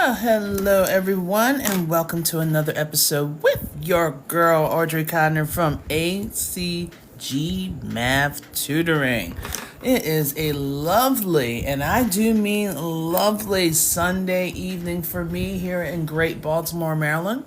Well, hello everyone, and welcome to another episode with your girl Audrey Codner from ACG Math Tutoring. It is a lovely, and I do mean lovely, Sunday evening for me here in Great Baltimore, Maryland.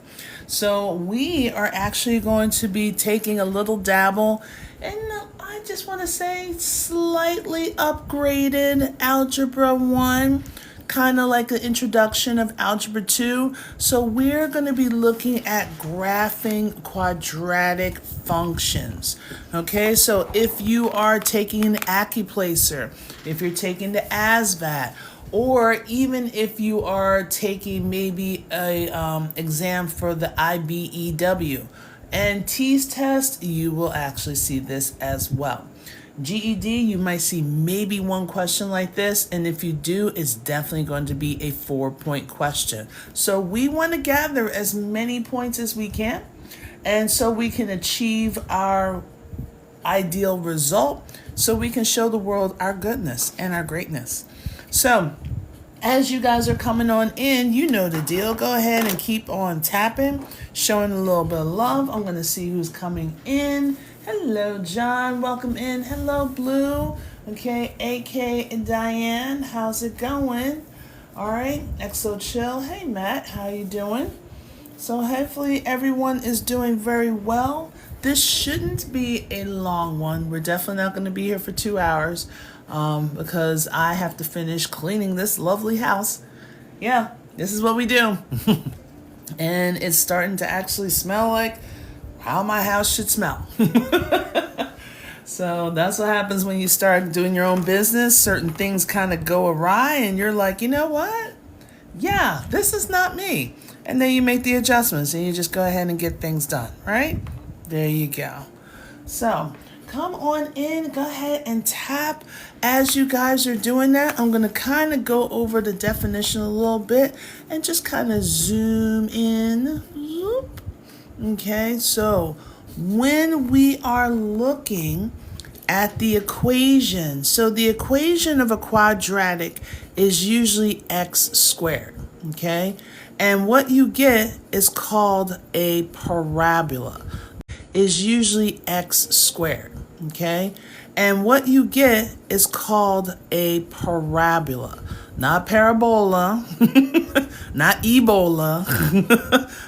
So we are actually going to be taking a little dabble in, I just want to say, slightly upgraded Algebra 1. Kind of like an introduction of Algebra 2. So we're going to be looking at graphing quadratic functions. Okay, so if you are taking an Accuplacer, if you're taking the ASVAB, or even if you are taking maybe a exam for the IBEW and TEAS test, you will actually see this as well. GED, you might see maybe one question like this, and if you do, it's definitely going to be a 4-point question. So we want to gather as many points as we can, and so we can achieve our ideal result, so we can show the world our goodness and our greatness. So as you guys are coming on in, you know the deal. Go ahead and keep on tapping, showing a little bit of love. I'm going to see who's coming in. Hello, John. Welcome in. Hello, Blue. Okay, AK and Diane. How's it going? All right, Exo Chill. Hey, Matt. How you doing? So hopefully everyone is doing very well. This shouldn't be a long one. We're definitely not going to be here for 2 hours because I have to finish cleaning this lovely house. Yeah, this is what we do. And it's starting to actually smell like how my house should smell. So that's what happens when you start doing your own business. Certain things kind of go awry and you're like, you know what? Yeah, this is not me. And then you make the adjustments and you just go ahead and get things done, right? There you go. So come on in, go ahead and tap. As you guys are doing that, I'm going to kind of go over the definition a little bit and just kind of zoom in. Whoop. Okay, so when we are looking at the equation, so the equation of a quadratic is usually x squared, okay? And what you get is called a parabola, is usually x squared, okay? And what you get is called a parabola. Not parabola, not Ebola,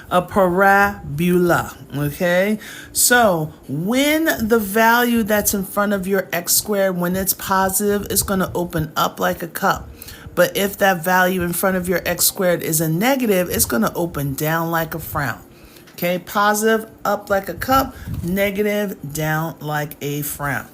a parabola, okay? So when the value that's in front of your x squared, when it's positive, it's going to open up like a cup. But if that value in front of your x squared is a negative, it's going to open down like a frown. Okay, positive, up like a cup, negative, down like a frown.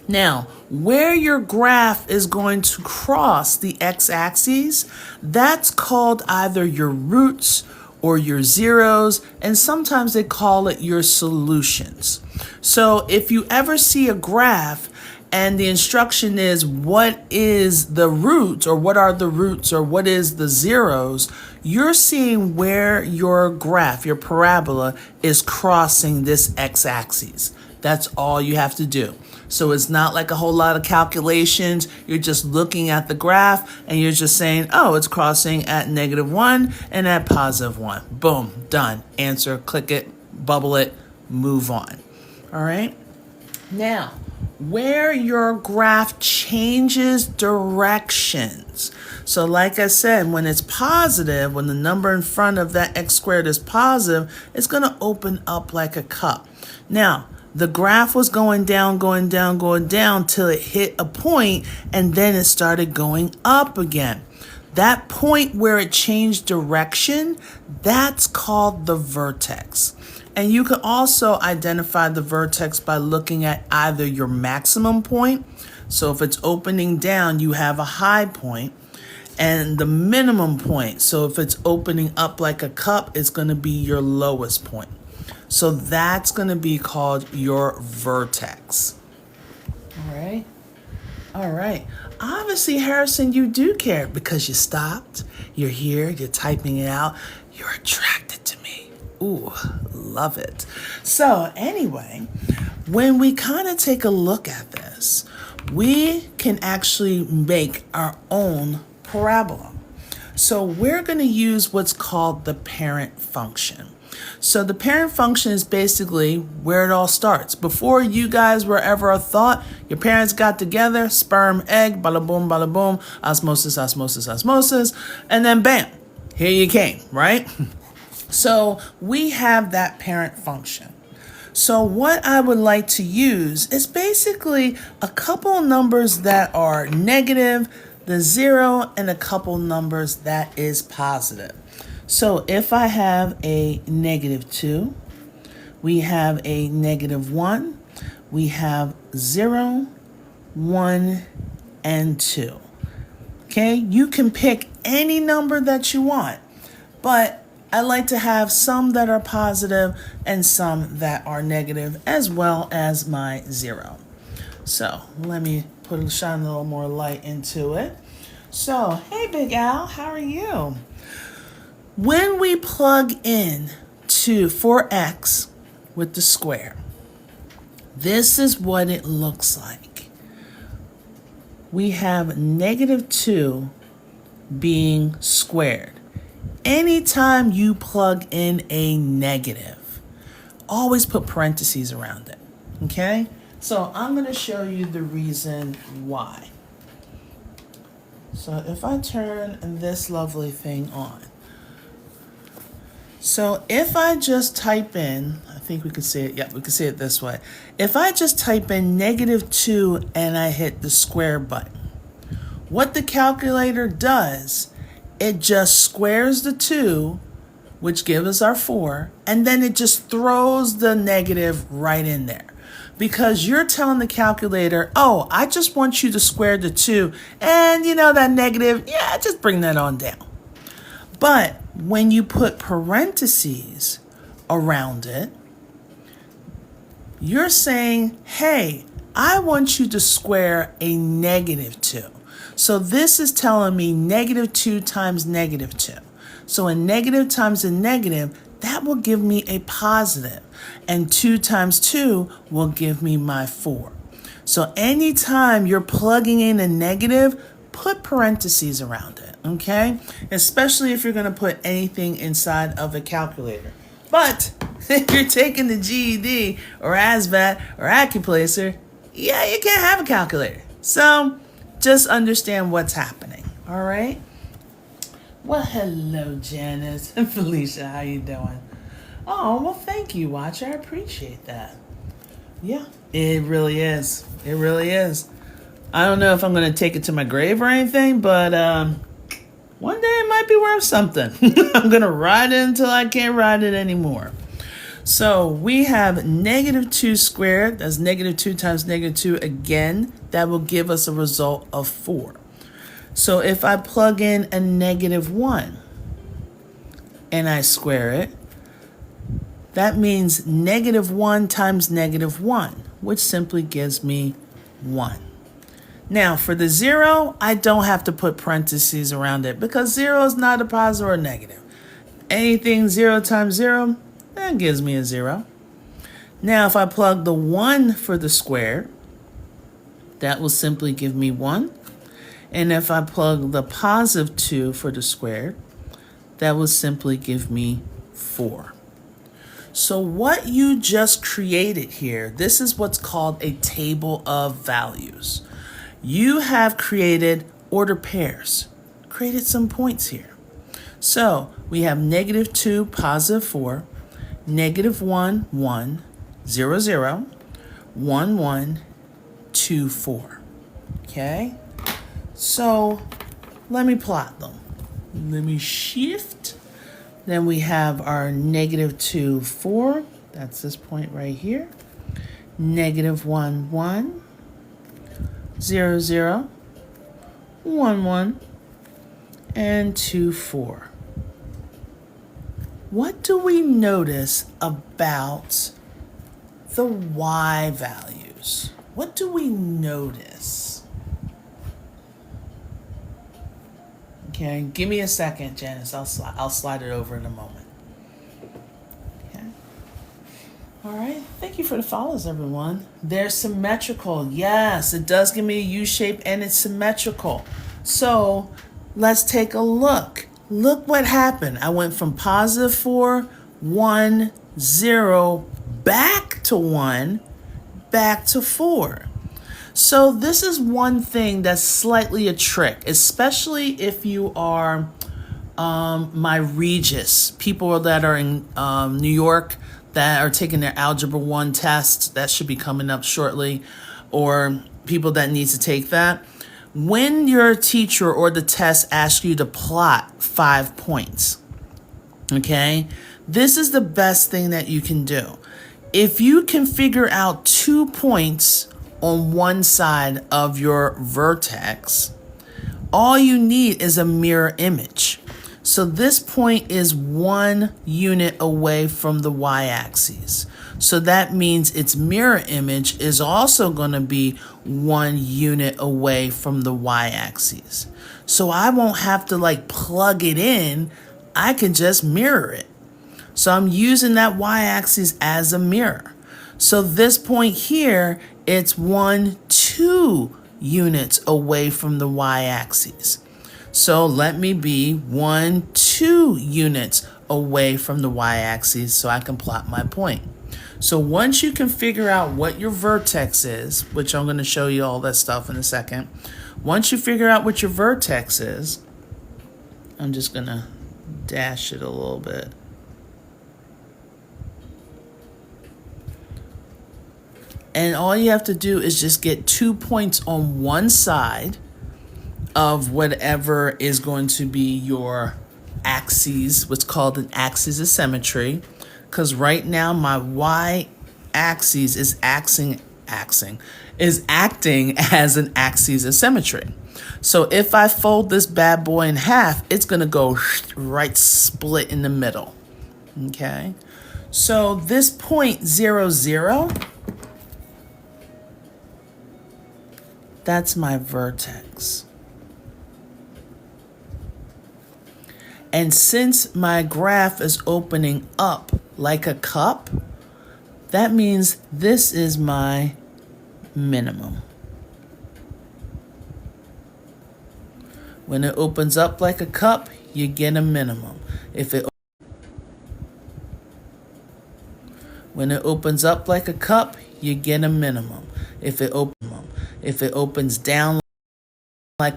Now, where your graph is going to cross the x-axis, that's called either your roots or your zeros, and sometimes they call it your solutions. So if you ever see a graph and the instruction is what is the roots, or what are the roots, or what is the zeros, you're seeing where your graph, your parabola, is crossing this x-axis. That's all you have to do. So it's not like a whole lot of calculations. You're just looking at the graph and you're just saying, oh, it's crossing at -1 and at +1. Boom, done. Answer, click it, bubble it, move on. All right. Now, where your graph changes directions. So like I said, when it's positive, when the number in front of that x squared is positive, it's going to open up like a cup. Now, the graph was going down till it hit a point, and then it started going up again. That point where it changed direction, that's called the vertex. And you can also identify the vertex by looking at either your maximum point. So if it's opening down, you have a high point, and the minimum point. So if it's opening up like a cup, it's going to be your lowest point. So that's going to be called your vertex. All right. Obviously, Harrison, you do care because you stopped. You're here. You're typing it out. You're attracted to me. Ooh, love it. So anyway, when we kind of take a look at this, we can actually make our own parabola. So we're going to use what's called the parent function. So the parent function is basically where it all starts. Before you guys were ever a thought, your parents got together, sperm, egg, bada boom, osmosis, osmosis, osmosis, and then bam, here you came, right? So we have that parent function. So what I would like to use is basically a couple numbers that are negative, the 0, and a couple numbers that is positive. So if I have a -2, we have a -1, we have 0, 1, and 2. Okay, you can pick any number that you want, but I like to have some that are positive and some that are negative, as well as my 0. So let me shine a little more light into it. So, hey Big Al, how are you? When we plug in for x with the square, this is what it looks like. We have -2 being squared. Anytime you plug in a negative, always put parentheses around it, okay? So I'm going to show you the reason why. So if I turn this lovely thing on, so if I just type in, I think we could see it, yeah, we can see it this way. If I just type in -2 and I hit the square button, what the calculator does, it just squares the 2, which gives us our 4, and then it just throws the negative right in there. Because you're telling the calculator, oh, I just want you to square the 2, and you know that negative, yeah, just bring that on down. But when you put parentheses around it, you're saying, hey, I want you to square a -2. So this is telling me -2 times -2. So a negative times a negative, that will give me a positive. And 2 times 2 will give me my 4. So anytime you're plugging in a negative, put parentheses around it, okay? Especially if you're going to put anything inside of a calculator. But if you're taking the GED or ASVAB or Accuplacer, yeah, you can't have a calculator. So just understand what's happening, all right? Well, hello, Janice and Felicia. How you doing? Oh, well, thank you, Watcher. I appreciate that. Yeah, it really is. It really is. I don't know if I'm going to take it to my grave or anything, but one day it might be worth something. I'm going to ride it until I can't ride it anymore. So we have -2 squared. That's -2 times -2 again. That will give us a result of 4. So if I plug in a -1 and I square it, that means -1 times -1, which simply gives me 1. Now for the 0, I don't have to put parentheses around it because 0 is not a positive or a negative. Anything 0 times 0, that gives me a 0. Now if I plug the 1 for the square, that will simply give me 1. And if I plug the positive 2 for the square, that will simply give me 4. So what you just created here, this is what's called a table of values. You have created order pairs, created some points here. So we have -2, positive 4, -1, 1, 0, 0, 1, 1, 2, 4. Okay? So let me plot them. Let me shift. Then we have our -2, 4. That's this point right here. -1, 1. 0, 0. 1, 1. And 2, 4. What do we notice about the y values? What do we notice? Okay, give me a second, Janice. I'll slide it over in a moment. Okay. All right. Thank you for the follows, everyone. They're symmetrical. Yes, it does give me a U shape and it's symmetrical. So let's take a look. Look what happened. I went from positive 4, 1, 0, back to 1, back to 4. So this is one thing that's slightly a trick, especially if you are my Regis, people that are in New York that are taking their Algebra 1 test. That should be coming up shortly, or people that need to take that. When your teacher or the test asks you to plot 5 points, okay, this is the best thing that you can do. If you can figure out 2 points on one side of your vertex, all you need is a mirror image. So this point is 1 unit away from the y-axis. So that means its mirror image is also going to be 1 unit away from the y-axis. So I won't have to like plug it in. I can just mirror it. So I'm using that y-axis as a mirror. So this point here, it's 1, 2 units away from the y-axis. So let me be 1, 2 units away from the y-axis so I can plot my point. So once you can figure out what your vertex is, which I'm going to show you all that stuff in a second. Once you figure out what your vertex is, I'm just going to dash it a little bit. And all you have to do is just get 2 points on one side of whatever is going to be your axes, what's called an axis of symmetry. Because right now my y-axis is acting as an axis of symmetry. So if I fold this bad boy in half, it's going to go right split in the middle. Okay. So this point 0, 0, that's my vertex. And since my graph is opening up like a cup, that means this is my minimum. When it opens up like a cup, you get a minimum. When it opens up like a cup, you get a minimum. If it opens down like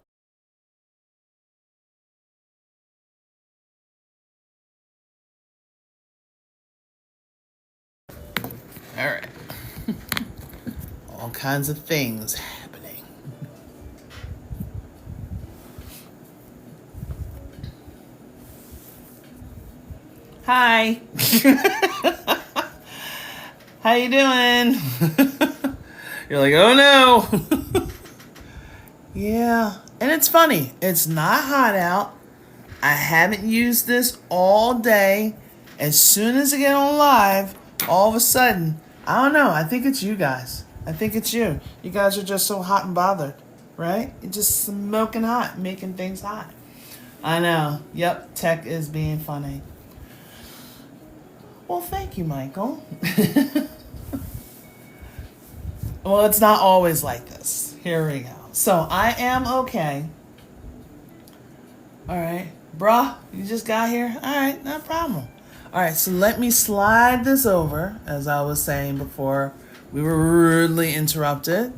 all right. All kinds of things happening. Hi. How you doing? You're like, oh no. Yeah, and it's funny. It's not hot out. I haven't used this all day. As soon as I get on live, all of a sudden, I don't know. I think it's you guys. I think it's you. You guys are just so hot and bothered, right? You're just smoking hot, making things hot. I know. Yep, tech is being funny. Well, thank you, Michael. Well, it's not always like this. Here we go. So, I am okay. All right. Bruh, you just got here? All right, no problem. All right, so let me slide this over, as I was saying before we were rudely interrupted.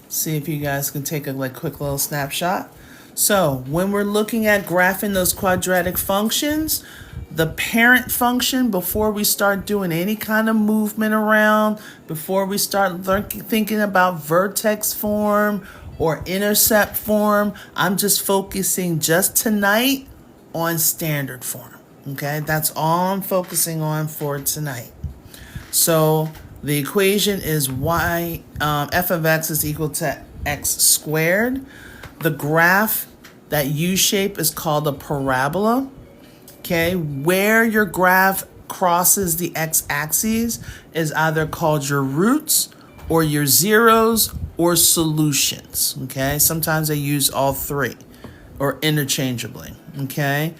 See if you guys can take a quick little snapshot. So when we're looking at graphing those quadratic functions, the parent function, before we start doing any kind of movement around, before we start thinking about vertex form or intercept form, I'm just focusing just tonight on standard form. Okay, that's all I'm focusing on for tonight. So the equation is f of x is equal to x squared. The graph, that U shape, is called a parabola. Okay, where your graph crosses the x-axis is either called your roots or your zeros or solutions. Okay, sometimes they use all three or interchangeably. Okay.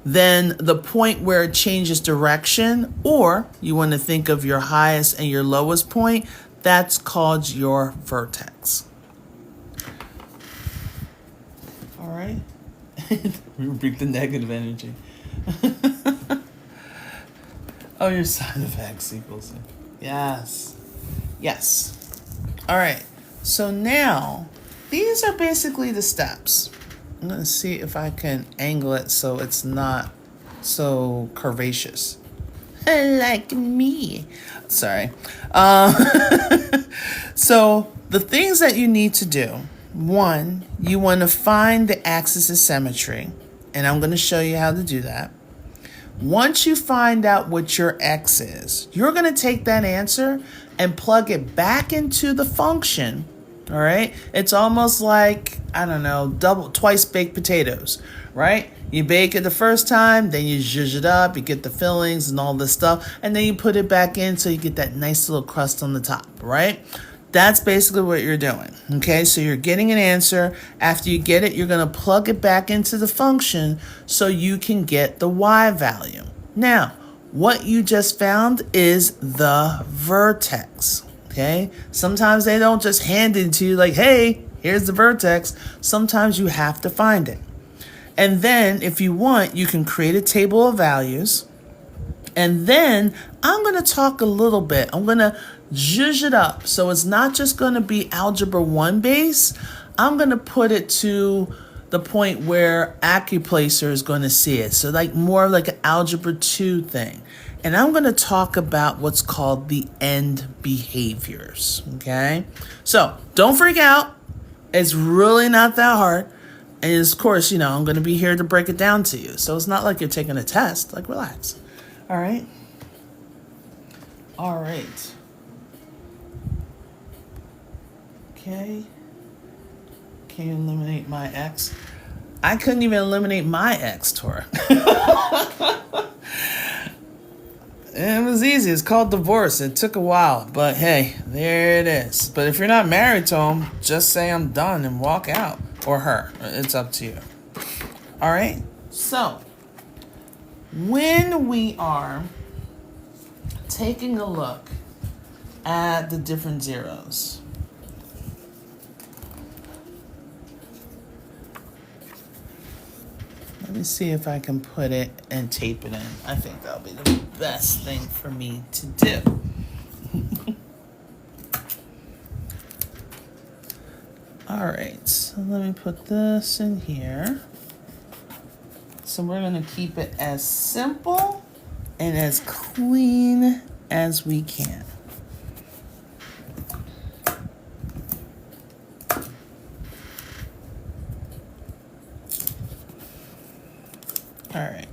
Then the point where it changes direction, or you want to think of your highest and your lowest point, that's called your vertex. All right. Rebuke the negative energy. Oh, your sine of x equals. Yes. Yes. All right. So now, these are basically the steps. I'm going to see if I can angle it so it's not so curvaceous. Like me. Sorry. So the things that you need to do. One, you want to find the axis of symmetry. And I'm going to show you how to do that. Once you find out what your x is, you're going to take that answer and plug it back into the function. All right? It's almost like, I don't know, twice baked potatoes, right? You bake it the first time, then you zhuzh it up, you get the fillings and all this stuff, and then you put it back in so you get that nice little crust on the top, right? That's basically what you're doing, okay? So you're getting an answer. After you get it, you're going to plug it back into the function so you can get the y value. Now, what you just found is the vertex, okay? Sometimes they don't just hand it to you like, hey, here's the vertex. Sometimes you have to find it. And then, if you want, you can create a table of values. And then I'm going to talk a little bit. I'm going to zhuzh it up. So it's not just going to be Algebra 1 base. I'm going to put it to the point where Accuplacer is going to see it. So like more like an Algebra 2 thing. And I'm going to talk about what's called the end behaviors. Okay? So don't freak out. It's really not that hard. And of course, you know, I'm going to be here to break it down to you. So it's not like you're taking a test. Like, relax. All right? All right. Okay. Can you eliminate my x? I couldn't even eliminate my x, Tora. It was easy. It's called divorce. It took a while. But hey, there it is. But if you're not married to him, just say I'm done and walk out. Or her. It's up to you. All right? So, when we are taking a look at the different zeros, let me see if I can put it and tape it in. I think that'll be the best thing for me to do. All right, so let me put this in here. So we're going to keep it as simple and as clean as we can. All right.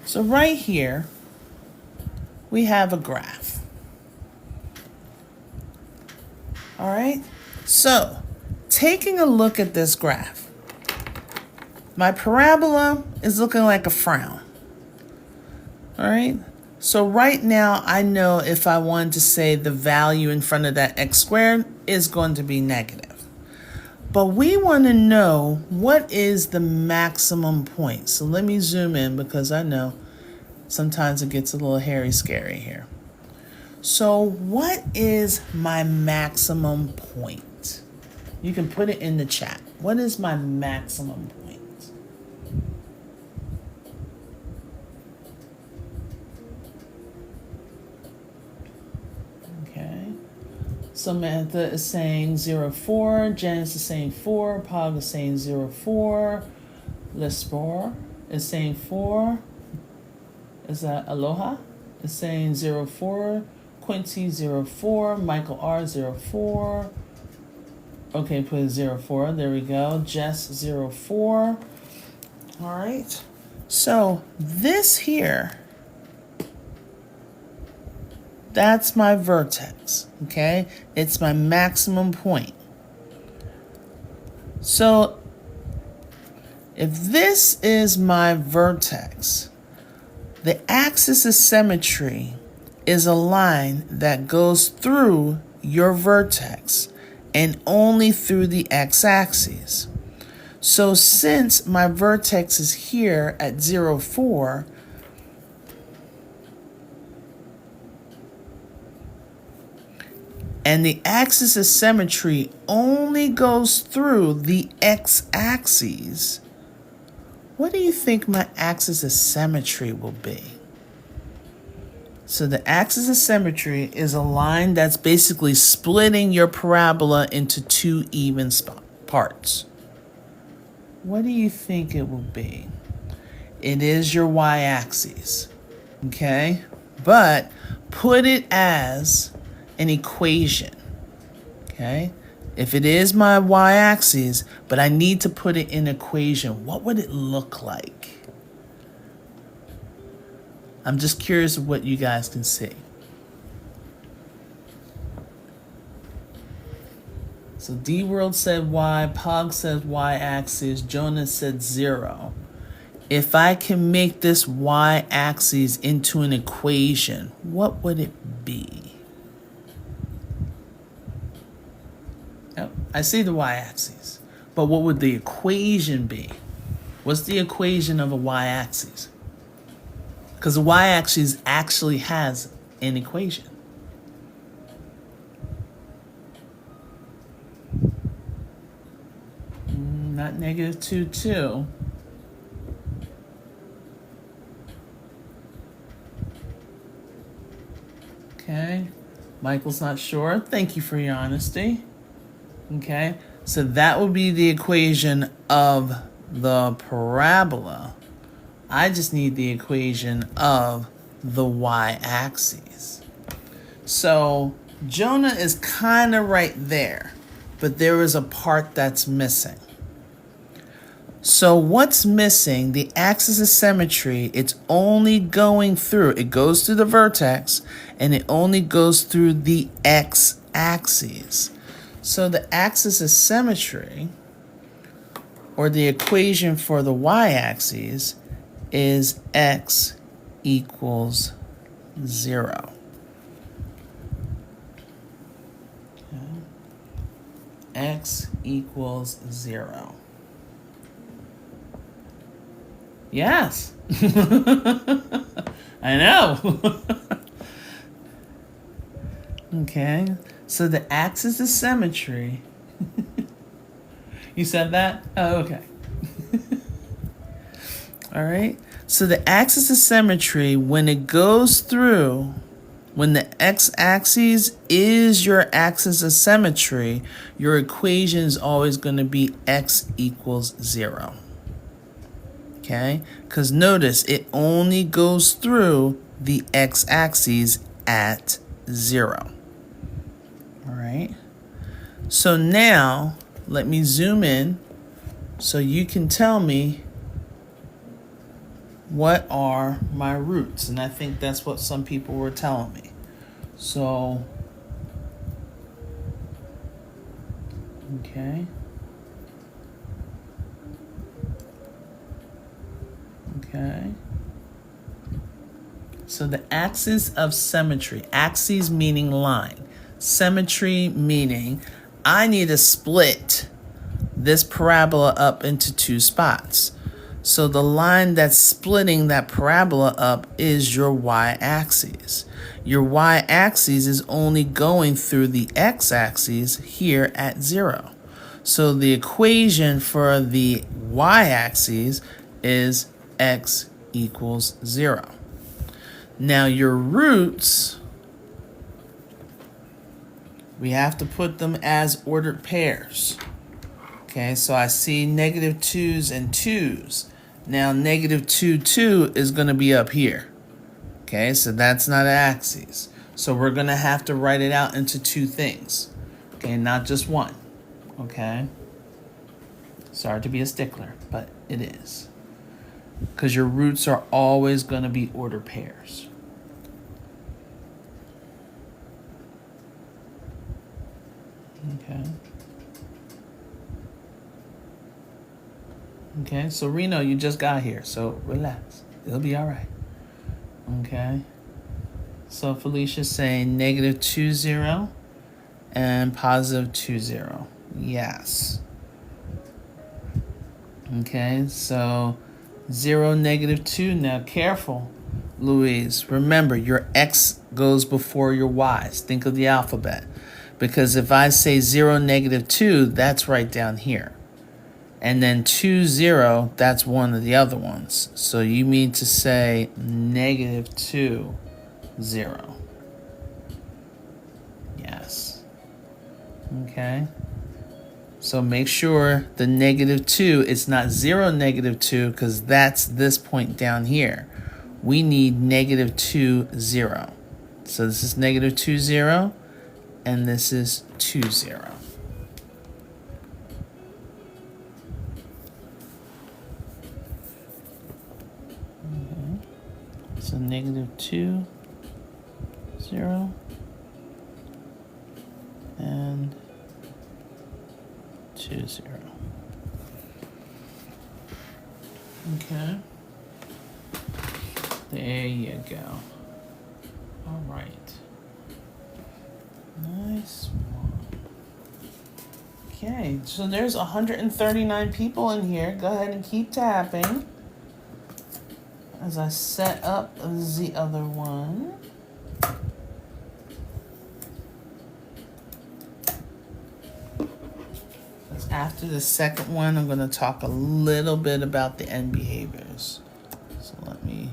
So right here, we have a graph. All right. So, taking a look at this graph, my parabola is looking like a frown. All right. So right now, I know if I wanted to say the value in front of that x squared is going to be negative. But we want to know what is the maximum point. So let me zoom in because I know sometimes it gets a little hairy scary here. So what is my maximum point? You can put it in the chat. What is my maximum point? Okay. Samantha is saying 0, 4. Janice is saying 4. Pog is saying 0, 4. Lespor is saying 4. Is that Aloha? Is saying 0, 4. Quincy 0, 4. Michael R 0, 4. Okay, put 0, 4. There we go. Jess 0, 4. All right. So this here, that's my vertex. Okay, it's my maximum point. So if this is my vertex, the axis of symmetry is a line that goes through your vertex and only through the x-axis. So since my vertex is here at 0, 4, and the axis of symmetry only goes through the x-axis, what do you think my axis of symmetry will be? So the axis of symmetry is a line that's basically splitting your parabola into two even parts. What do you think it will be? It is your y-axis, okay? But put it as an equation, okay? If it is my y-axis, but I need to put it in an equation, what would it look like? I'm just curious of what you guys can see. So D-World said Y, Pog said y-axis, Jonas said 0. If I can make this y-axis into an equation, what would it be? Oh, I see the y-axis, but what would the equation be? What's the equation of a y-axis? Because the y-axis actually has an equation. Not negative 2, 2. Okay. Michael's not sure. Thank you for your honesty. Okay. So that would be the equation of the parabola. I just need the equation of the y-axis. So Jonah is kind of right there, but there is a part that's missing. So what's missing? The axis of symmetry, it's only going through, it goes through the vertex, and it only goes through the x-axis. So the axis of symmetry, or the equation for the y-axis, is x equals 0. Okay. X equals 0. Yes. I know. Okay. So the axis of symmetry. You said that? Oh, okay. All right. So the axis of symmetry, when it goes through, when the x-axis is your axis of symmetry, your equation is always going to be x equals 0. Okay? Because notice, it only goes through the x-axis at 0. All right? So now, let me zoom in so you can tell me what are my roots. And I think that's what some people were telling me. So, okay. Okay. So the axis of symmetry, axis meaning line, symmetry meaning I need to split this parabola up into two spots. So the line that's splitting that parabola up is your y-axis. Your y-axis is only going through the x-axis here at 0. So the equation for the y-axis is x equals 0. Now your roots, we have to put them as ordered pairs. Okay, so I see negative 2's and 2's. Now negative 2, 2 is going to be up here. Okay, so that's not an axis. So we're going to have to write it out into two things. Okay, not just one. Okay. Sorry to be a stickler, but it is. Because your roots are always going to be order pairs. Okay. Okay, so Reno, you just got here, so relax. It'll be all right. Okay. So Felicia's saying negative 2, 0 and positive 2, 0. Yes. Okay, so 0, negative 2. Now careful, Louise. Remember, your x goes before your y's. Think of the alphabet. Because if I say 0, negative 2, that's right down here. And then 2, 0, that's one of the other ones. So you need to say -2, 0. Yes. Okay. So make sure the -2 is not 0, -2, because that's this point down here. We need -2, 0. So this is -2, 0, and this is 2, 0. So -2, 0, and 2, 0. Okay. There you go. All right. Nice one. Okay, so there's 139 people in here. Go ahead and keep tapping as I set up the other one. After the second one, I'm going to talk a little bit about the end behaviors. So let me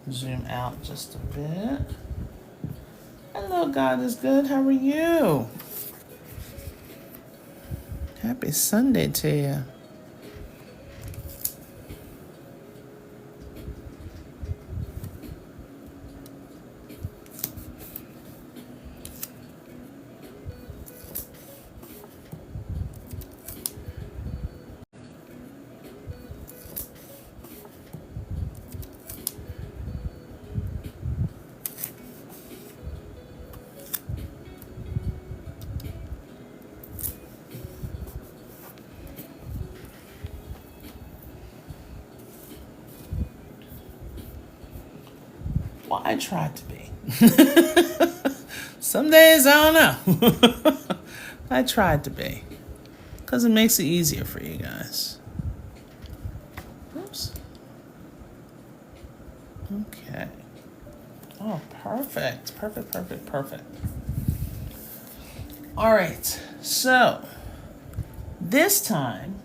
zoom out just a bit. Hello, God is good. How are you? Happy Sunday to you. Well, I tried to be. Some days, I don't know. I tried to be. Because it makes it easier for you guys. Oops. Okay. Oh, perfect. Perfect, perfect, perfect. All right. So, this time,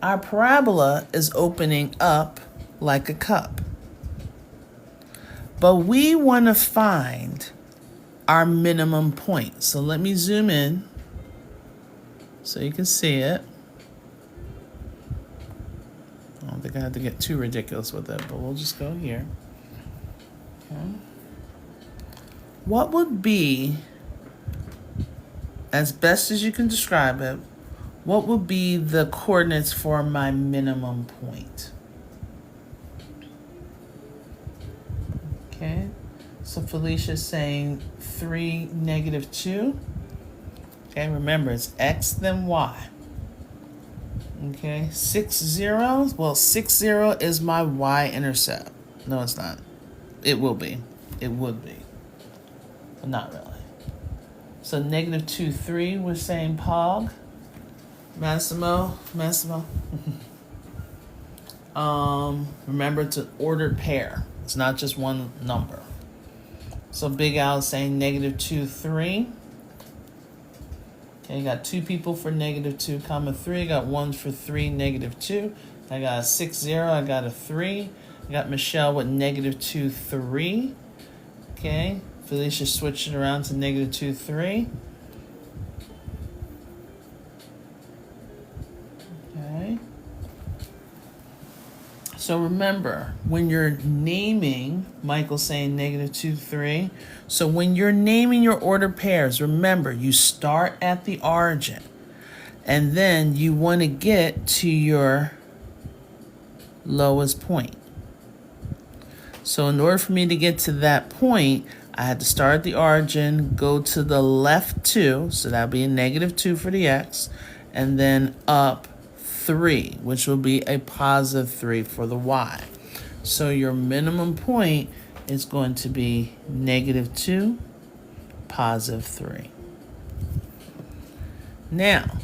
our parabola is opening up like a cup. But we want to find our minimum point. So let me zoom in so you can see it. I don't think I have to get too ridiculous with it, but we'll just go here. Okay. What would be, as best as you can describe it, what would be the coordinates for my minimum point? Okay, so Felicia's saying 3, -2. Okay, remember it's x then y. Okay, 6, 0. Well, 6, 0 is my y-intercept. No, it's not. It will be. It would be. But not really. So -2, 3, we're saying Pog. Massimo. Remember, it's an ordered pair. It's not just one number. So Big Al is saying -2, 3. Okay, you got 2 people for -2, 3. I got 1 for 3, -2. I got a 6, 0. I got a 3. I got Michelle with -2, 3. Okay, Felicia switched it around to -2, 3. Okay. So remember, when you're naming, Michael's saying -2, 3. So when you're naming your order pairs, remember, you start at the origin. And then you want to get to your lowest point. So in order for me to get to that point, I had to start at the origin, go to the left 2, so that would be a -2 for the x, and then up 3, which will be a +3 for the y. So your minimum point is going to be -2, +3. Now,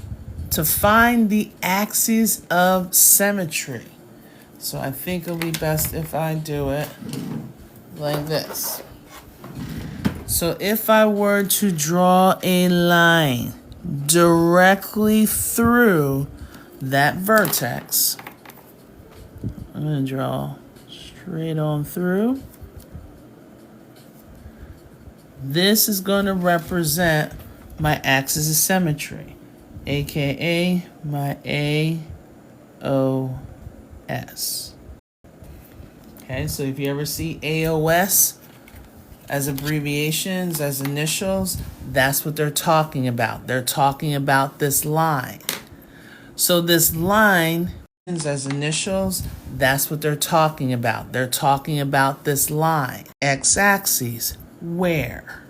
to find the axes of symmetry. So I think it'll be best if I do it like this. So if I were to draw a line directly through that vertex. I'm going to draw straight on through. This is going to represent my axis of symmetry, aka my AOS. Okay, so if you ever see AOS as abbreviations, as initials, that's what they're talking about. They're talking about this line. So this line as initials, that's what they're talking about. They're talking about this line. X-axis, where?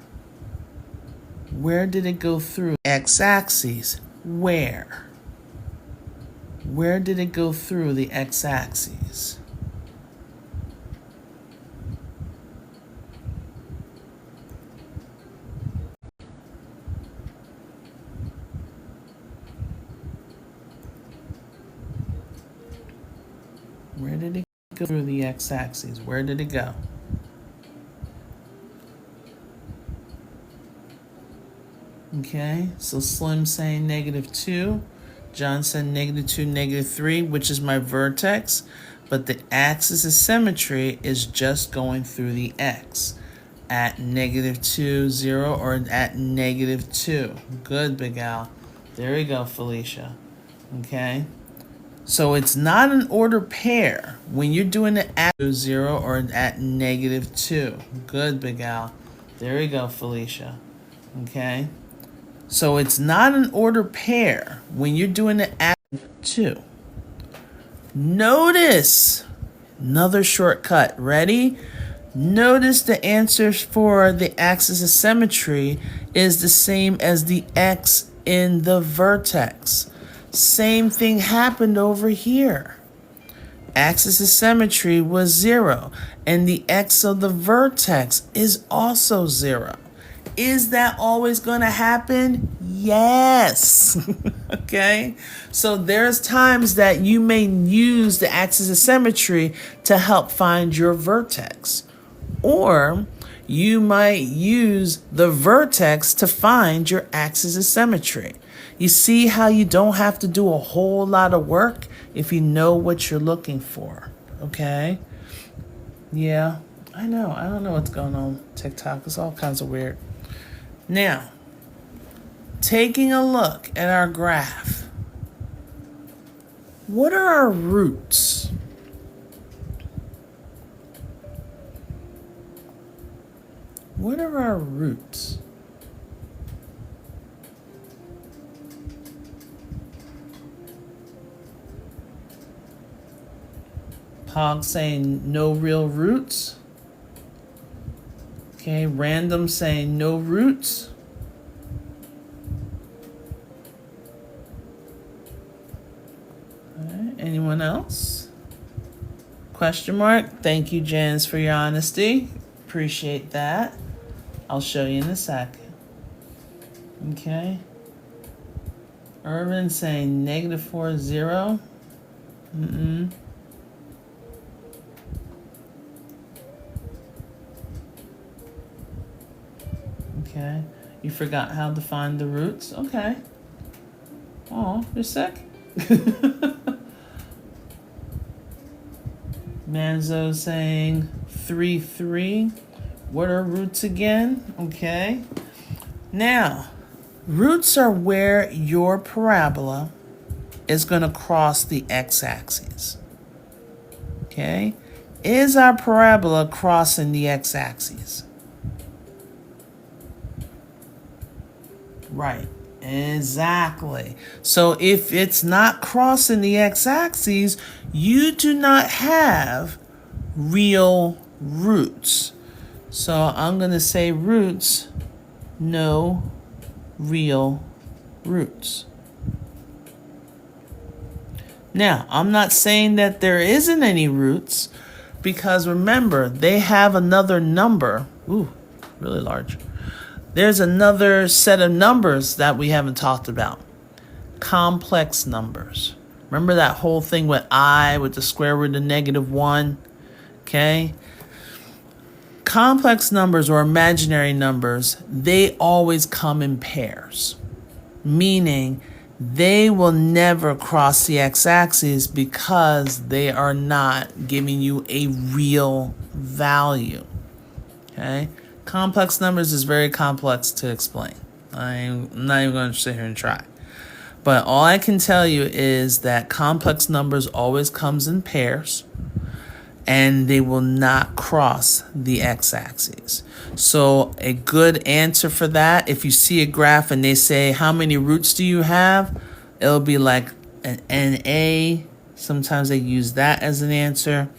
Where did it go through? X-axis, where? Where did it go through the x-axis? Where did it go through the x-axis? Where did it go? Okay, so Slim's saying -2. John said -2, -3, which is my vertex. But the axis of symmetry is just going through the x at -2, 0, or at -2. Good, Big Al. There we go, Felicia. Okay. So it's not an order pair when you're doing the at 0 or at -2. Good, Big Al. There we go, Felicia. Okay. So it's not an order pair when you're doing the at 2. Notice another shortcut. Ready? Notice the answer for the axis of symmetry is the same as the x in the vertex. Same thing happened over here. Axis of symmetry was 0, and the x of the vertex is also 0. Is that always going to happen? Yes. Okay? So there's times that you may use the axis of symmetry to help find your vertex. Or you might use the vertex to find your axis of symmetry. You see how you don't have to do a whole lot of work if you know what you're looking for. Okay? Yeah, I know. I don't know what's going on with TikTok. It's all kinds of weird. Now, taking a look at our graph, what are our roots? What are our roots? Pog saying no real roots. Okay, random saying no roots. All right, anyone else? Question mark. Thank you, Janice, for your honesty. Appreciate that. I'll show you in a second. Okay. Irvin saying -4, 0. Okay. You forgot how to find the roots? Okay. Oh, you're sick? Manzo saying 3, 3. What are roots again? Okay. Now, roots are where your parabola is going to cross the x-axis. Okay. Is our parabola crossing the x-axis? Right. Exactly. So if it's not crossing the x-axis, you do not have real roots. So I'm going to say roots, no real roots. Now, I'm not saying that there isn't any roots, because remember, they have another number. Ooh, really large. There's another set of numbers that we haven't talked about. Complex numbers. Remember that whole thing with I with the square root of -1? Okay? Complex numbers or imaginary numbers, they always come in pairs. Meaning they will never cross the x-axis because they are not giving you a real value. Okay? Complex numbers is very complex to explain. I'm not even going to sit here and try. But all I can tell you is that complex numbers always comes in pairs, and they will not cross the x-axis. So a good answer for that, if you see a graph and they say, how many roots do you have? It'll be like an NA. Sometimes they use that as an answer.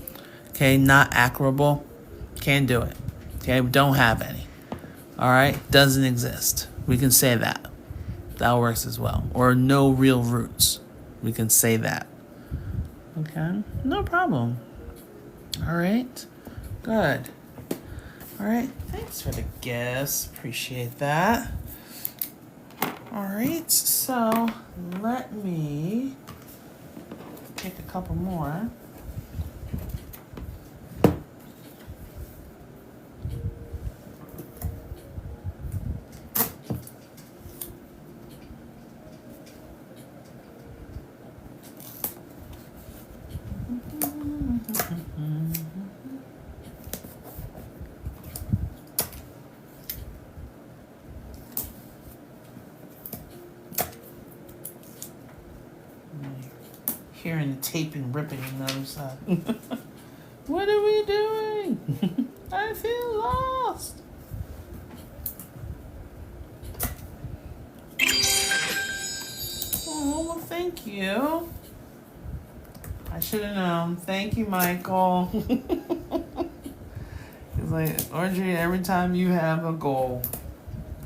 Okay, not acquirable. Can't do it. Okay, we don't have any. All right, doesn't exist. We can say that. That works as well. Or no real roots. We can say that. Okay, no problem. All right, good. All right, thanks for the gifts. Appreciate that. All right, so let me take a couple more. Hearing the taping ripping on the other side. What are we doing? I feel lost. Oh, well, thank you. I should have known. Thank you, Michael. It's like, Audrey, every time you have a goal.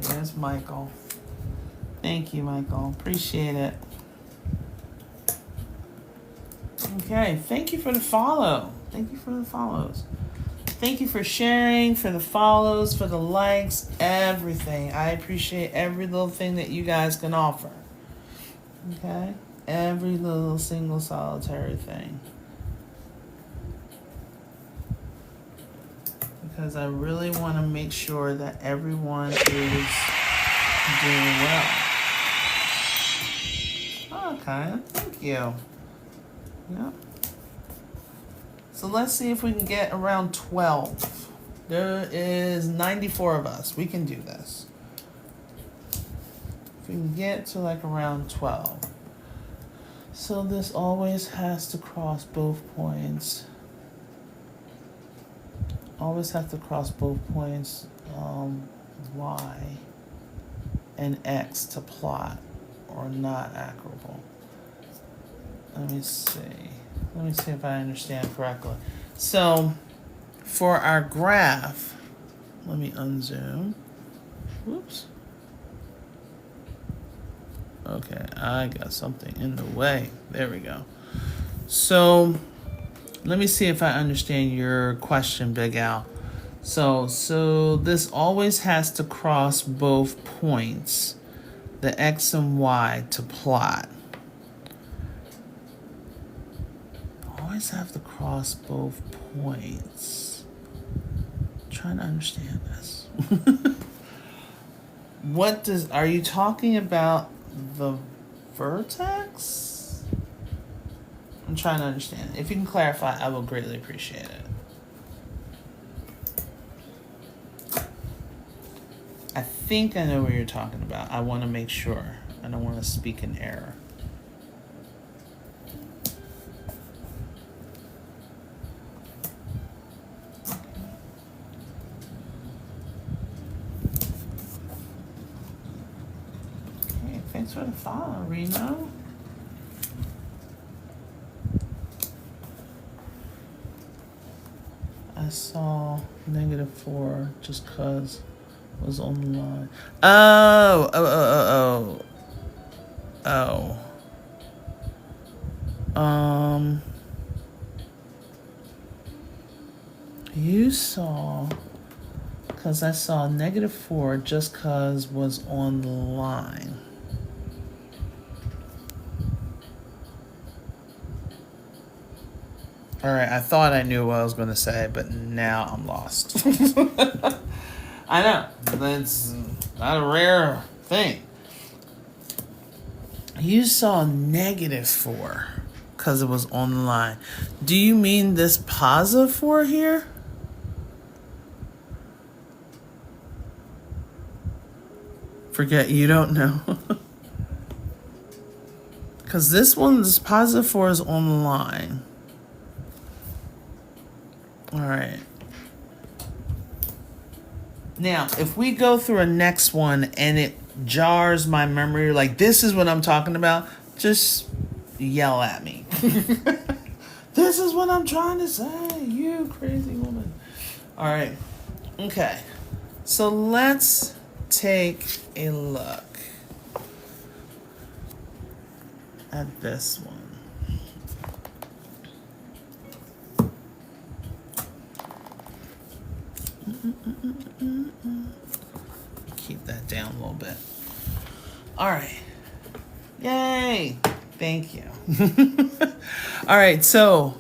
There's Michael. Thank you, Michael. Appreciate it. Okay, thank you for the follow. Thank you for the follows. Thank you for sharing, for the follows, for the likes, everything. I appreciate every little thing that you guys can offer. Okay? Every little single solitary thing. Because I really want to make sure that everyone is doing well. Okay, thank you. Yeah. So let's see if we can get around 12. There is 94 of us. We can do this. If we can get to like around 12. So this always has to cross both points. Always have to cross both points, y and x to plot or not acquirable. Let me see. Let me see if I understand correctly. So for our graph, let me unzoom. Whoops. Okay, I got something in the way. There we go. So let me see if I understand your question, Big Al. So this always has to cross both points, the x and y, to plot. Always have to cross both points. I'm trying to understand this. Are you talking about the vertex? I'm trying to understand. If you can clarify, I will greatly appreciate it. I think I know what you're talking about. I want to make sure. I don't want to speak in error. Okay, thanks for the follow, Reno. I saw -4 just cause was on the line. You saw, because I saw -4 just cause was on the line. All right, I thought I knew what I was going to say, but now I'm lost. I know, that's not a rare thing. You saw -4 because it was on the line. Do you mean this +4 here? Forget, you don't know. Because this +4 is on the line. All right. Now, if we go through a next one and it jars my memory, like this is what I'm talking about, just yell at me. This is what I'm trying to say, you crazy woman. All right. Okay. So let's take a look at this one. Keep that down a little bit. All right. Yay. Thank you. All right, so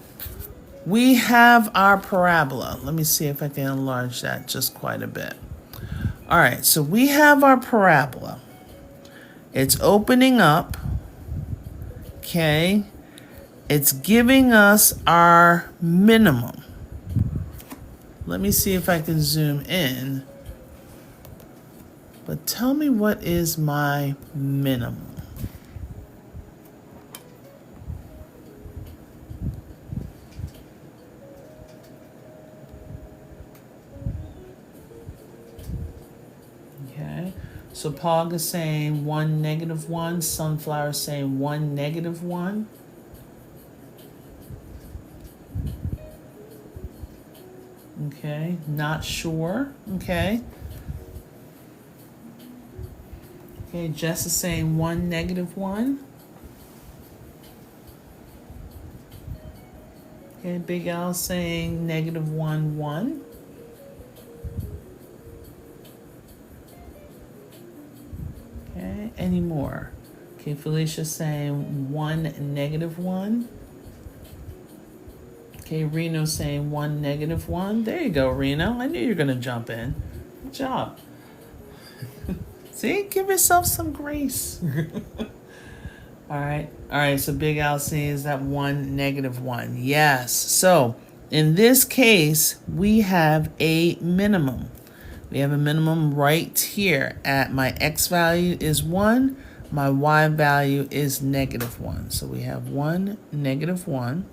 we have our parabola. Let me see if I can enlarge that just quite a bit. All right, so we have our parabola. It's opening up. Okay. It's giving us our minimum. Let me see if I can zoom in. But tell me, what is my minimum? Okay, so Pog is saying 1, -1. Sunflower is saying 1, -1. Okay, not sure. Okay. Okay, Jess is saying 1, -1. Okay, Big Al is saying -1, 1. Okay, any more? Okay, Felicia's saying 1, -1. Okay, Reno's saying 1, -1. There you go, Reno. I knew you were going to jump in. Good job. See, give yourself some grace. All right, so Big Al sees that 1, -1. Yes, so in this case, we have a minimum. We have a minimum right here at my x value is 1, my y value is -1. So we have 1, -1.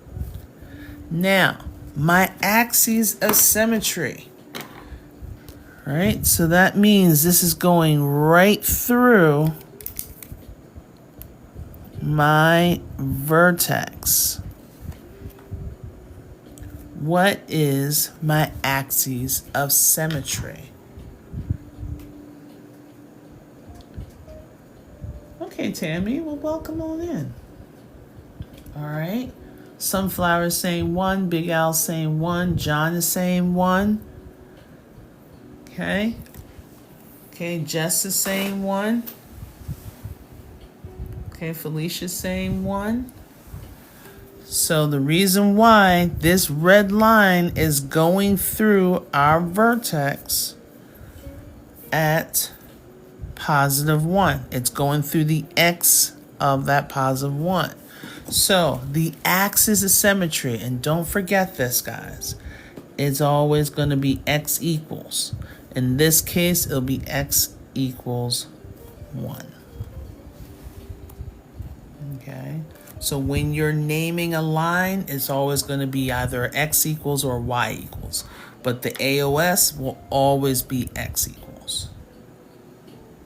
Now, my axes of symmetry. All right, so that means this is going right through my vertex. What is my axes of symmetry? Okay, Tammy, well, welcome on in. All right, Sunflower is saying 1, Big Al saying 1, John is saying 1. Okay. Okay, Jess is saying 1. Okay, Felicia's saying 1. So the reason why this red line is going through our vertex at +1. It's going through the x of that +1. So the axis of symmetry, and don't forget this, guys, it's always going to be x equals. In this case, it'll be x equals 1. Okay, so when you're naming a line, it's always going to be either x equals or y equals. But the AOS will always be x equals.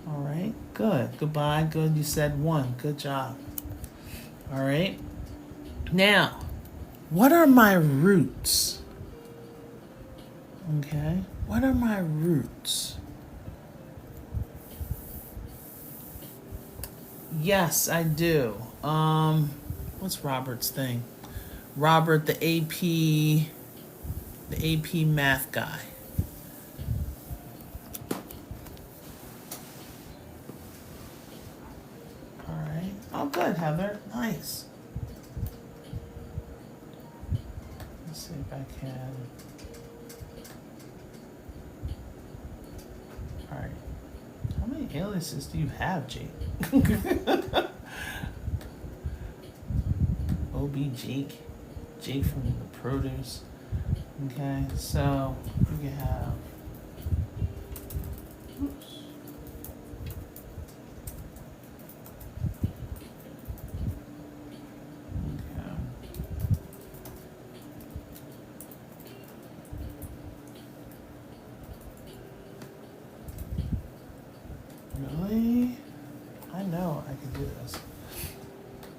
All right, good. Goodbye. Good, you said 1. Good job. All right. Now, what are my roots? Okay, what are my roots? Yes, I do. What's Robert's thing? Robert, the AP math guy. All right. Oh, good, Heather. Nice. Let's see if I can. All right. How many aliases do you have, Jake? be Jake. Jake from the produce. Okay, so we have. Oops. Really? I know I can do this.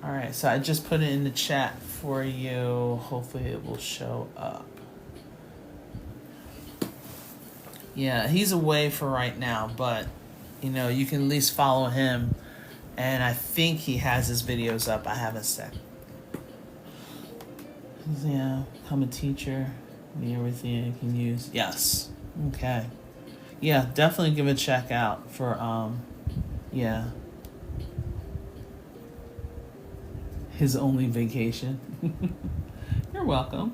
Alright, so I just put it in the chat for you. Hopefully it will show up. Yeah, he's away for right now, but you know, you can at least follow him. And I think he has his videos up. I haven't said. Yeah, become a teacher. Be everything you can use. Yes. Okay. Yeah, definitely give a check out for yeah. His only vacation. You're welcome.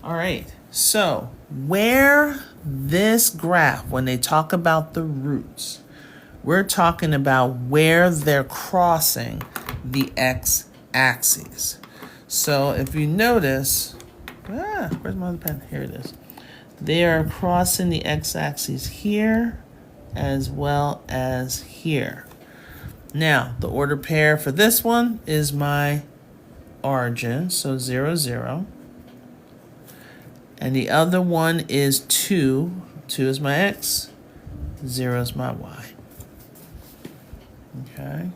All right. So, where this graph, when they talk about the roots, we're talking about where they're crossing the x-axis. So, if you notice, where's my other pen? Here it is. They are crossing the x-axis here as well as here. Now, the order pair for this one is my origin, so 0, 0. And the other one is 2. 2 is my x, 0 is my y. Okay.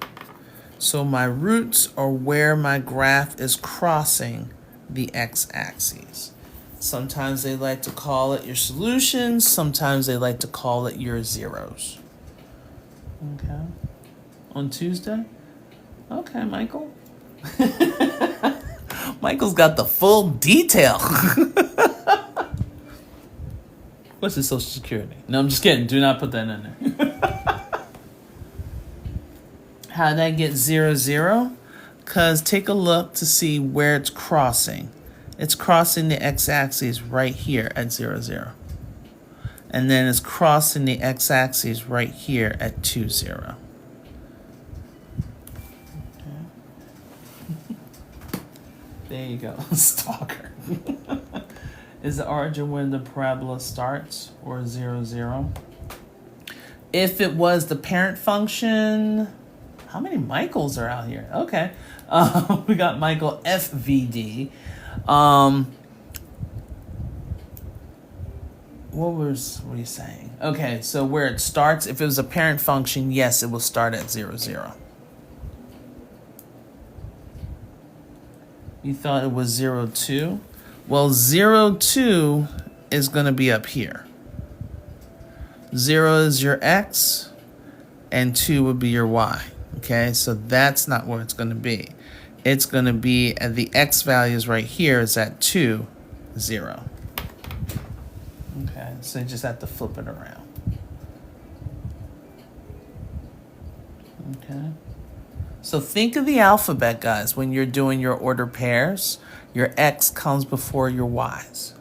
So my roots are where my graph is crossing the x-axis. Sometimes they like to call it your solutions. Sometimes they like to call it your zeros. Okay. On Tuesday? Okay, Michael. Michael's got the full detail. What's his social security? No, I'm just kidding. Do not put that in there. How did I get 0, 0? Because take a look to see where it's crossing. It's crossing the x-axis right here at 0, 0. And then it's crossing the x-axis right here at 2, 0. There you go, stalker. Is the origin when the parabola starts, or 0, 0? If it was the parent function, how many Michaels are out here? Okay, we got Michael FVD. What were you saying? Okay, so where it starts, if it was a parent function, yes, it will start at 0, 0. You thought it was 0, 2? Well, 0, 2 is going to be up here. 0 is your x, and 2 would be your y. Okay, so that's not where it's going to be. It's going to be at the x values right here is at 2, 0. Okay, so you just have to flip it around. Okay. So think of the alphabet, guys, when you're doing your order pairs. Your x comes before your y's.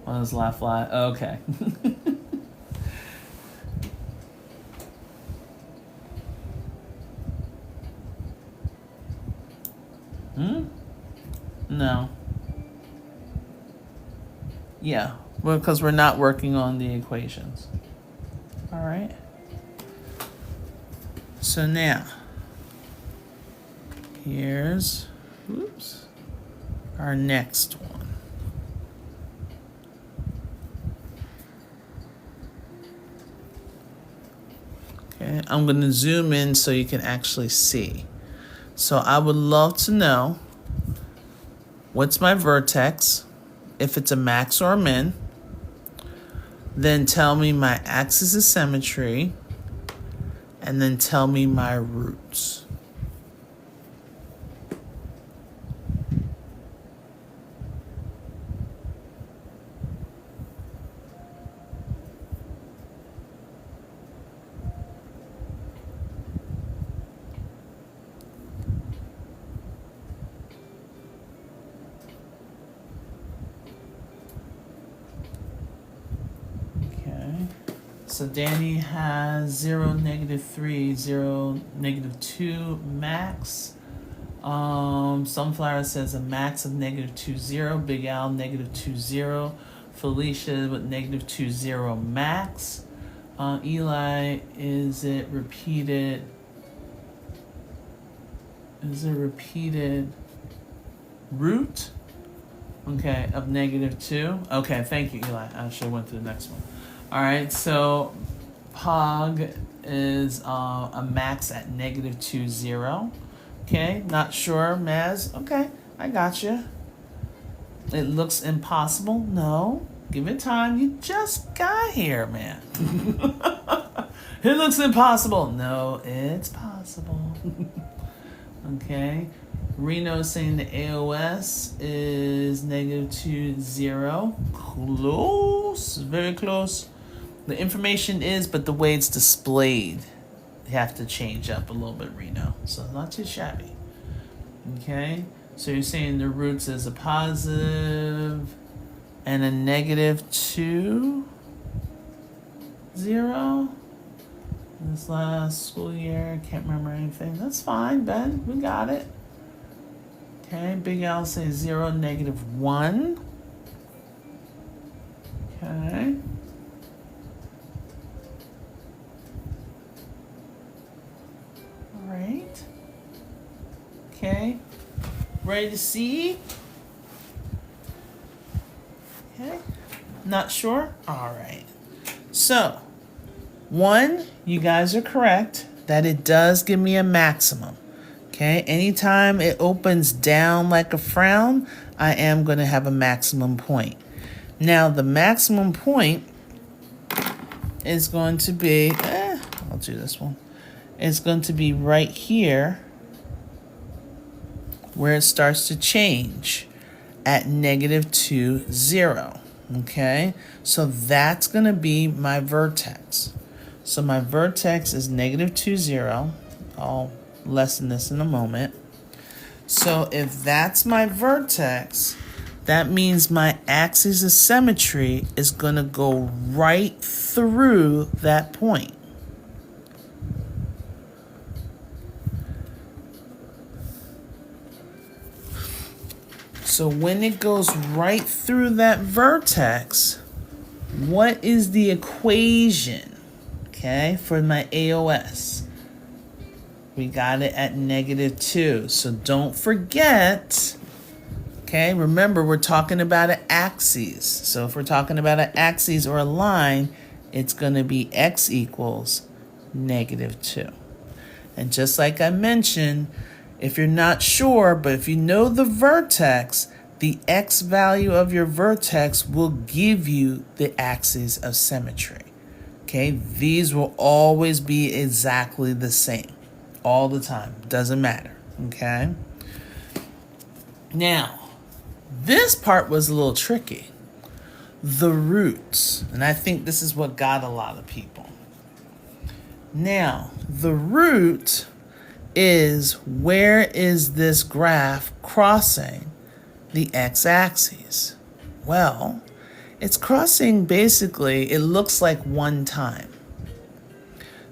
What does laugh lie? Okay. No. Yeah, well, because we're not working on the equations. All right. So now, here's, our next one. Okay, I'm going to zoom in so you can actually see. So I would love to know what's my vertex, if it's a max or a min. Then tell me my axis of symmetry, and then tell me my roots. So Danny has 0, -3, 0, -2 max. Sunflower says a max of -2, 0. Big Al -2, 0. Felicia with -2, 0 max. Eli, is it repeated? Is it repeated root? Okay, of -2. Okay, thank you, Eli. I should have went to the next one. All right, so Pog is a max at -2, 0. Okay, not sure, Maz. Okay, I got you. It looks impossible. No, give it time. You just got here, man. It looks impossible. No, it's possible. Okay. Reno is saying the AOS is -2, 0. Close, very close. The information is, but the way it's displayed, you have to change up a little bit, Reno. So not too shabby. Okay. So you're saying the roots is a positive and a -2, 0. This last school year, can't remember anything. That's fine, Ben. We got it. Okay, Big Al says 0, -1. Okay. All right. Okay. Ready to see? Okay. Not sure? All right. So, 1, you guys are correct that it does give me a maximum. Okay, anytime it opens down like a frown, I am going to have a maximum point. Now, the maximum point is going to be, I'll do this one. It's going to be right here where it starts to change at -2, 0. Okay, so that's going to be my vertex. So my vertex is -2, 0. I'll lessen this in a moment. So if that's my vertex, that means my axis of symmetry is going to go right through that point. So when it goes right through that vertex, what is the equation, okay, for my AOS? We got it at -2. So don't forget, okay, remember we're talking about an axis. So if we're talking about an axis or a line, it's going to be x equals -2. And just like I mentioned, if you're not sure, but if you know the vertex, the x value of your vertex will give you the axis of symmetry. Okay, these will always be exactly the same. All the time. Doesn't matter. Okay? Now, this part was a little tricky. The roots. And I think this is what got a lot of people. Now, the root is where is this graph crossing the x-axis? Well, it's crossing basically, it looks like one time.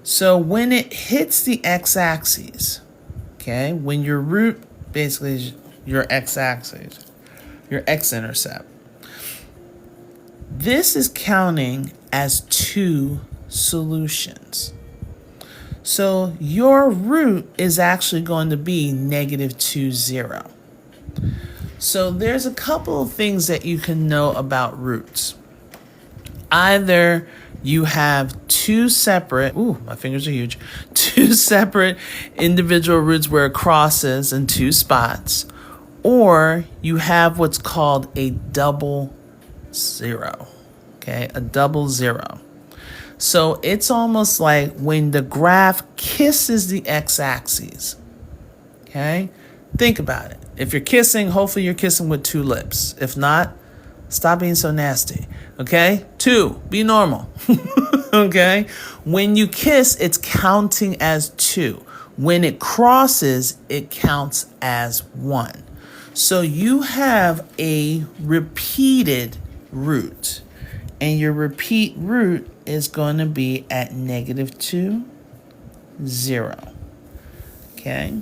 So when it hits the x-axis, okay, when your root basically is your x-axis, your x-intercept, this is counting as 2 solutions. So your root is actually going to be -2, 0. So there's a couple of things that you can know about roots. Either you have 2 separate, my fingers are huge, 2 separate individual roots where it crosses in 2 spots, or you have what's called a double 0, okay, a double 0. So it's almost like when the graph kisses the x-axis, okay? Think about it. If you're kissing, hopefully you're kissing with 2 lips. If not, stop being so nasty, okay? 2, be normal, okay? When you kiss, it's counting as 2. When it crosses, it counts as 1. So you have a repeated root, and your repeat root is going to be at -2, 0. Okay?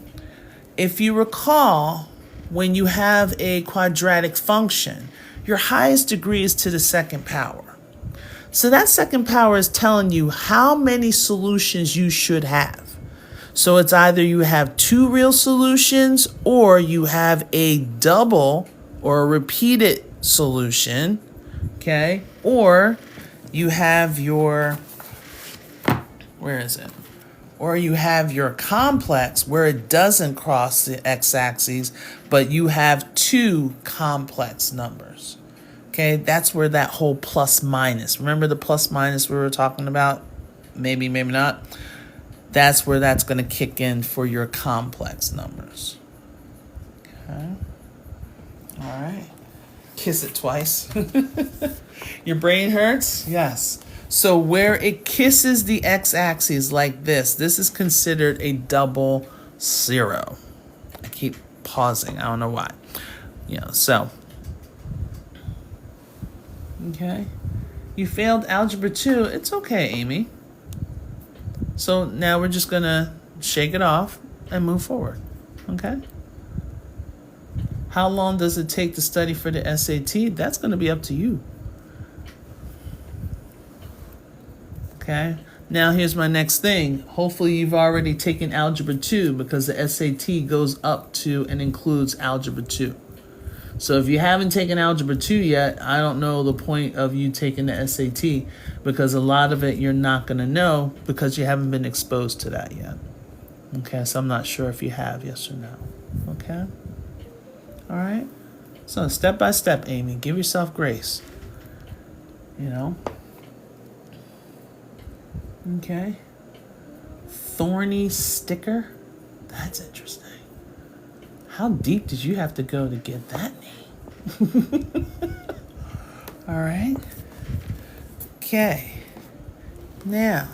If you recall, when you have a quadratic function, your highest degree is to the second power. So that second power is telling you how many solutions you should have. So it's either you have 2 real solutions or you have a double or a repeated solution, okay? Or you have your, where is it? Or you have your complex where it doesn't cross the x-axis, but you have 2 complex numbers. Okay, that's where that whole plus minus, remember the plus minus we were talking about? Maybe, maybe not. That's where that's going to kick in for your complex numbers. Okay. All right. Kiss it twice. Your brain hurts? Yes. So where it kisses the x-axis like this is considered a double zero. I keep pausing. I don't know why. So. Okay. You failed Algebra 2. It's okay, Amy. So now we're just going to shake it off and move forward. Okay? How long does it take to study for the SAT? That's going to be up to you. Okay? Now here's my next thing. Hopefully you've already taken Algebra 2 because the SAT goes up to and includes Algebra 2. So if you haven't taken Algebra 2 yet, I don't know the point of you taking the SAT because a lot of it you're not going to know because you haven't been exposed to that yet. Okay, so I'm not sure if you have, yes or no. Okay? All right? So step by step, Amy, give yourself grace. Okay? Thorny sticker? That's interesting. How deep did you have to go to get that name? All right. Okay. Now.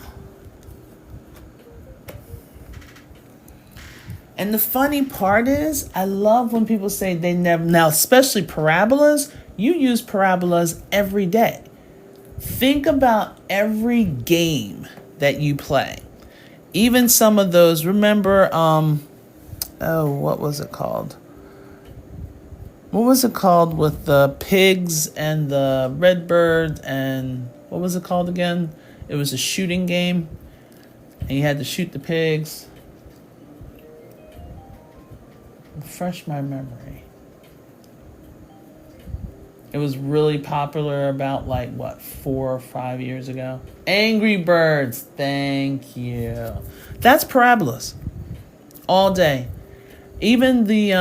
And the funny part is, I love when people say they never, now especially parabolas, you use parabolas every day. Think about every game that you play. Even some of those, remember, what was it called? What was it called with the pigs and the red bird and what was it called again? It was a shooting game and you had to shoot the pigs. Refresh my memory. It was really popular about 4 or 5 years ago. Angry Birds. Thank you. That's parabolas. All day. Even the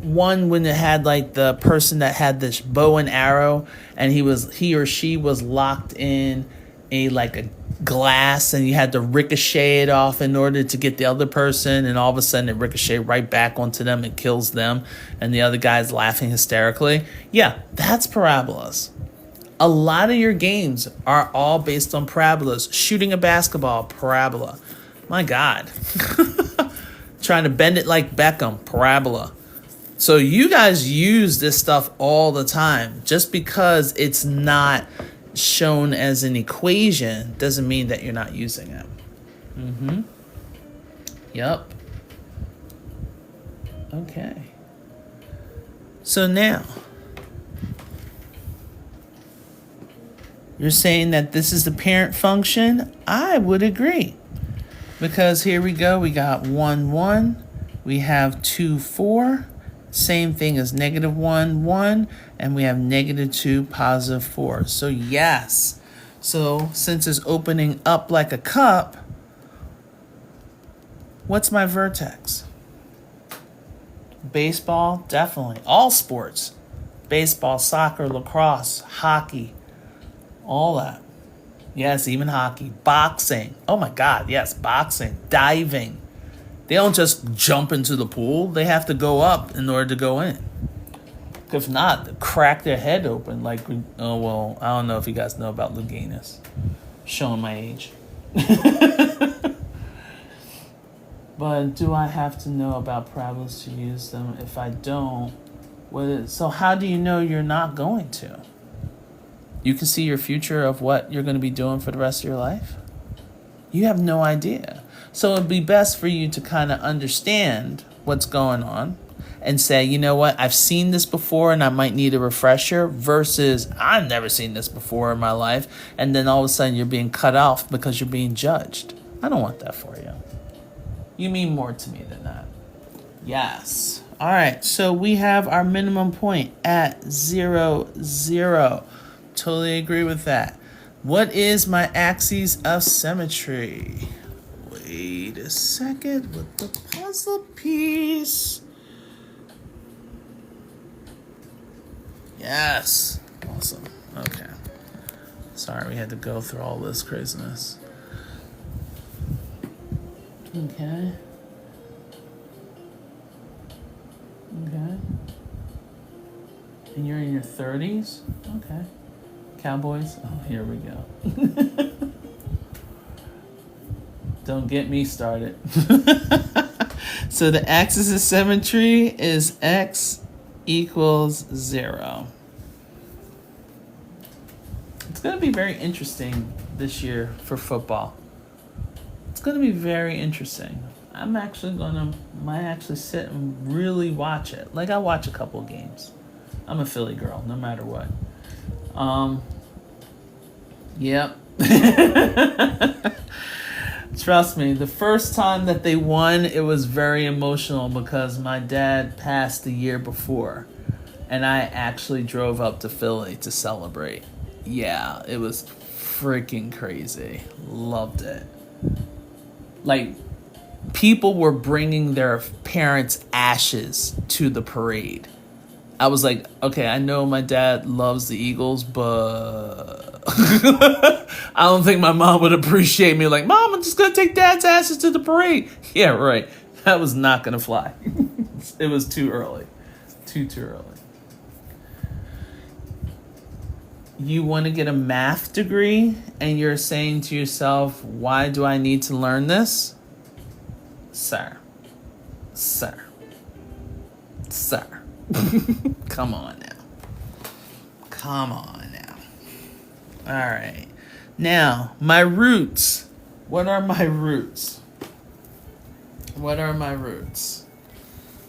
one when it had the person that had this bow and arrow and he or she was locked in a glass and you had to ricochet it off in order to get the other person and all of a sudden it ricocheted right back onto them and kills them and the other guy's laughing hysterically. Yeah, that's parabolas. A lot of your games are all based on parabolas. Shooting a basketball, parabola. My God. Trying to bend it like Beckham, parabola. So you guys use this stuff all the time. Just because it's not shown as an equation doesn't mean that you're not using it. Yep. Okay. So now, you're saying that this is the parent function? I would agree. Because here we go, we got 1, 1, we have 2, 4, same thing as -1, 1, and we have -2, +4. So yes, so since it's opening up like a cup, what's my vertex? Baseball, definitely. All sports. Baseball, soccer, lacrosse, hockey, all that. Yes, even hockey. Boxing. Oh my God, yes, boxing. Diving. They don't just jump into the pool. They have to go up in order to go in. If not, they'll crack their head open. I don't know if you guys know about Luganus. Showing my age. But do I have to know about parabolas to use them? If I don't, so how do you know you're not going to? You can see your future of what you're going to be doing for the rest of your life? You have no idea. So it'd be best for you to kind of understand what's going on and say, you know what, I've seen this before and I might need a refresher, versus I've never seen this before in my life, and then all of a sudden you're being cut off because you're being judged. I don't want that for you. You mean more to me than that. Yes. All right, so we have our minimum point at 0, 0. Totally agree with that. What is my axis of symmetry? Wait a second with the puzzle piece. Yes. Awesome. Okay. Sorry, we had to go through all this craziness. Okay. Okay. And you're in your 30s? Okay. Cowboys? Oh, here we go. Don't get me started. So the axis of symmetry is x equals 0. It's going to be very interesting this year for football. It's going to be very interesting. I'm actually might sit and really watch it. Like, I watch a couple of games. I'm a Philly girl, no matter what. Yep. Trust me, the first time that they won, it was very emotional because my dad passed the year before, and I actually drove up to Philly to celebrate. Yeah, it was freaking crazy. Loved it. Like, people were bringing their parents' ashes to the parade. I was like, okay, I know my dad loves the Eagles, but I don't think my mom would appreciate me. Like, Mom, I'm just going to take Dad's ashes to the parade. Yeah, right. That was not going to fly. It was too early. Too early. You want to get a math degree and you're saying to yourself, why do I need to learn this? Sir. Come on now. All right. Now, my roots. What are my roots?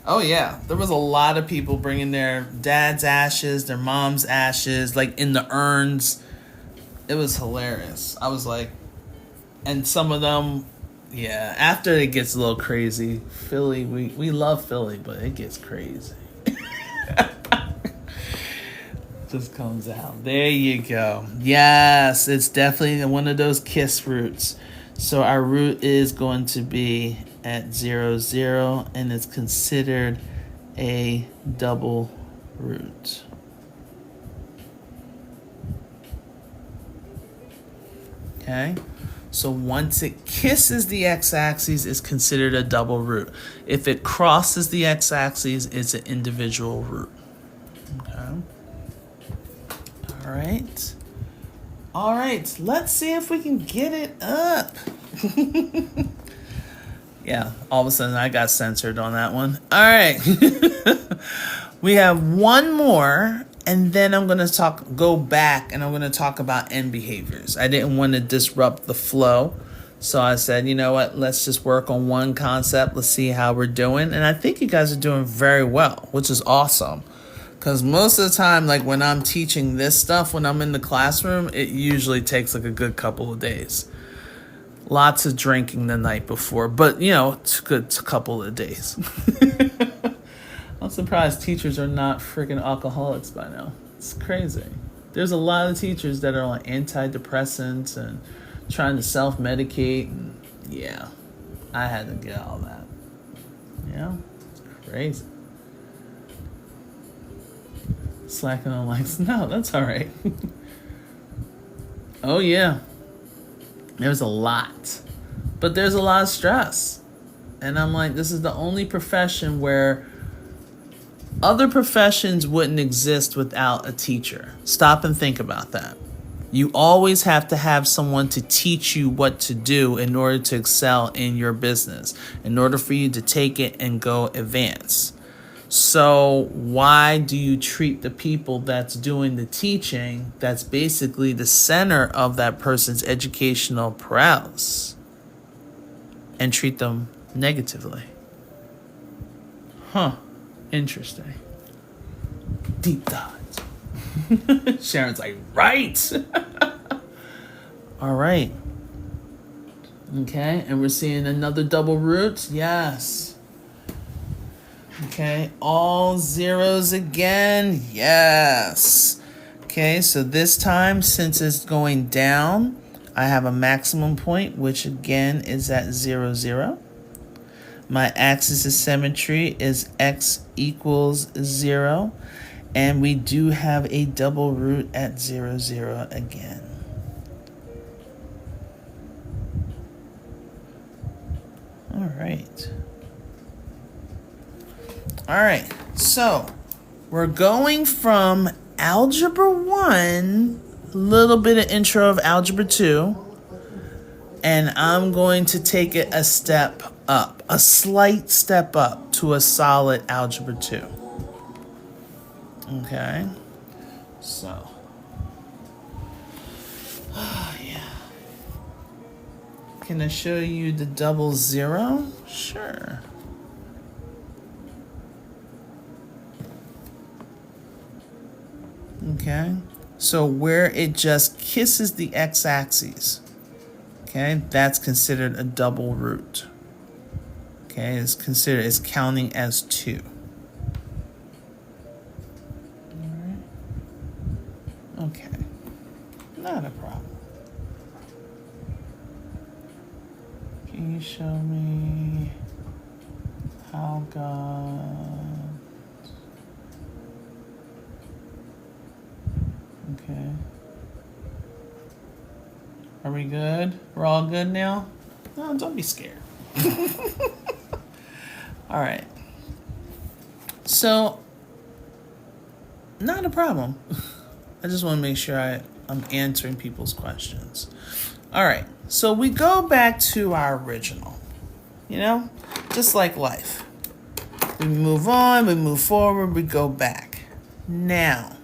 Oh, yeah. There was a lot of people bringing their dad's ashes, their mom's ashes, like in the urns. It was hilarious. I was like, and some of them, yeah, after it gets a little crazy, Philly, we love Philly, but it gets crazy. Just comes out. There you go. Yes, it's definitely one of those kiss roots. So our root is going to be at 0, 0, and it's considered a double root. Okay? So once it kisses the x-axis, it's considered a double root. If it crosses the x-axis, it's an individual root. Okay? All right. Let's see if we can get it up. Yeah, all of a sudden I got censored on that one. All right. We have one more, and then I'm going to go back, and I'm going to talk about end behaviors. I didn't want to disrupt the flow, so I said, you know what, let's just work on one concept. Let's see how we're doing, and I think you guys are doing very well, which is awesome. Because most of the time, like when I'm teaching this stuff, when I'm in the classroom, it usually takes like a good couple of days. Lots of drinking the night before, but it's a good couple of days. I'm surprised teachers are not freaking alcoholics by now. It's crazy. There's a lot of teachers that are on antidepressants and trying to self-medicate. And yeah, I had to get all that. It's crazy. Slacking on likes. No, that's all right. Oh, yeah. There's a lot. But there's a lot of stress. And I'm like, this is the only profession where other professions wouldn't exist without a teacher. Stop and think about that. You always have to have someone to teach you what to do in order to excel in your business, in order for you to take it and go advance. So why do you treat the people that's doing the teaching, that's basically the center of that person's educational prowess, and treat them negatively? Huh. Interesting. Deep thoughts. Sharon's like, right. All right. Okay, and we're seeing another double root. Yes. Okay, all zeros again. Yes. Okay, so this time, since it's going down, I have a maximum point, which again is at 0, 0. My axis of symmetry is x equals 0. And we do have a double root at 0, 0 again. All right. All right, so we're going from Algebra 1, a little bit of intro of Algebra 2, and I'm going to take it a step up, a slight step up to a solid Algebra 2. Okay, so, yeah. Can I show you the double zero? Sure. Okay, so where it just kisses the x-axis, okay, that's considered a double root. Okay, it's counting as 2. All right. Okay, not a problem. Can you show me how God... Okay. Are we good? We're all good now? No, don't be scared. All right. So, not a problem. I just want to make sure I'm answering people's questions. All right. So we go back to our original. You know, just like life. We move on, we move forward, we go back. Now,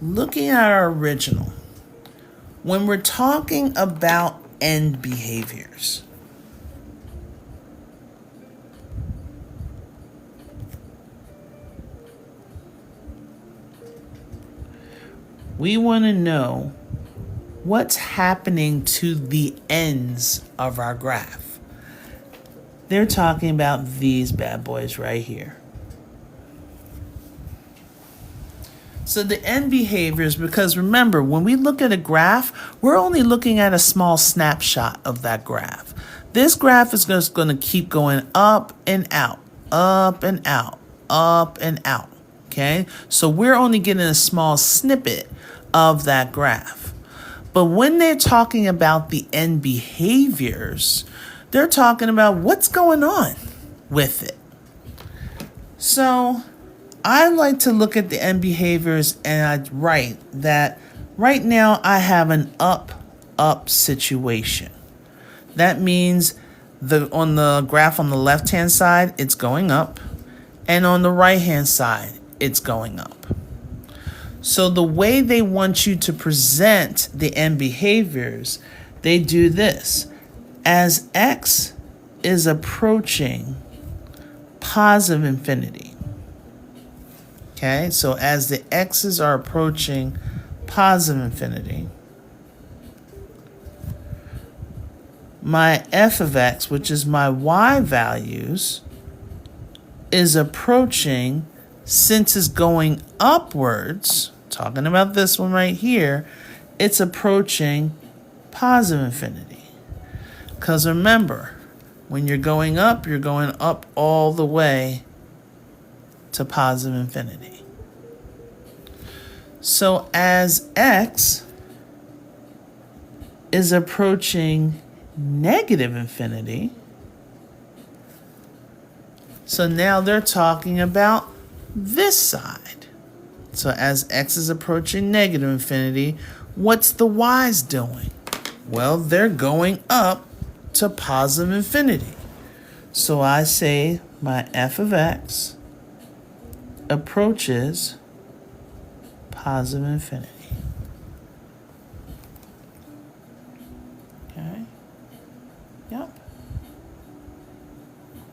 looking at our original, when we're talking about end behaviors, we want to know what's happening to the ends of our graph. They're talking about these bad boys right here. So the end behaviors, because remember, when we look at a graph, we're only looking at a small snapshot of that graph. This graph is just going to keep going up and out, up and out, up and out. Okay, so we're only getting a small snippet of that graph. But when they're talking about the end behaviors, they're talking about what's going on with it. So I like to look at the end behaviors and I write that right now I have an up situation. That means on the graph on the left-hand side, it's going up, and on the right-hand side, it's going up. So the way they want you to present the end behaviors, they do this. As x is approaching positive infinity, okay, so as the x's are approaching positive infinity, my f of x, which is my y values, is approaching, since it's going upwards, talking about this one right here, it's approaching positive infinity. Because remember, when you're going up all the way to positive infinity. So as x is approaching negative infinity, so now they're talking about this side. So as x is approaching negative infinity, what's the y's doing? Well, they're going up to positive infinity. So I say my f of x approaches positive infinity. Okay. Yep.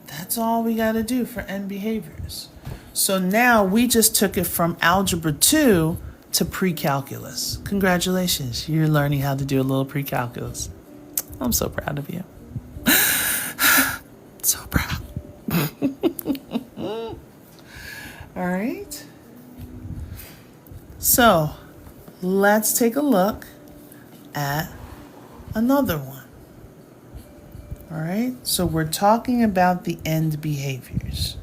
That's all we got to do for end behaviors. So now we just took it from Algebra 2 to pre-calculus. Congratulations, you're learning how to do a little pre-calculus. I'm so proud of you. So proud. All right. So let's take a look at another one. All right. So we're talking about the end behaviors.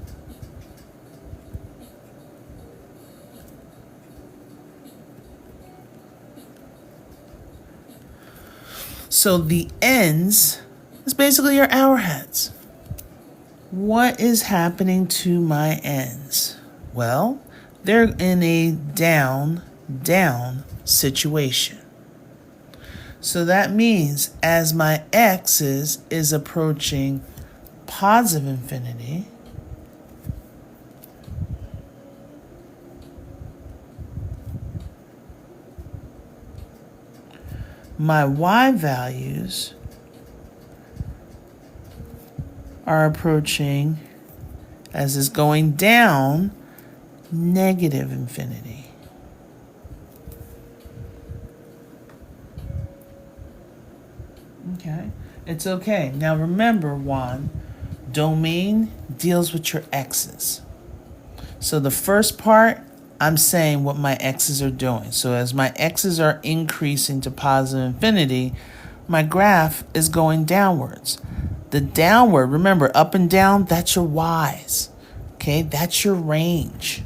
So the ends is basically your arrowheads. What is happening to my ends? Well, they're in a down situation. So that means as my x's is approaching positive infinity, my y values are approaching, as is going down, negative infinity. Okay, it's okay. Now remember, Juan, domain deals with your x's. So the first part, I'm saying what my x's are doing. So as my x's are increasing to positive infinity, my graph is going downwards. The downward, remember, up and down, that's your y's. Okay, that's your range.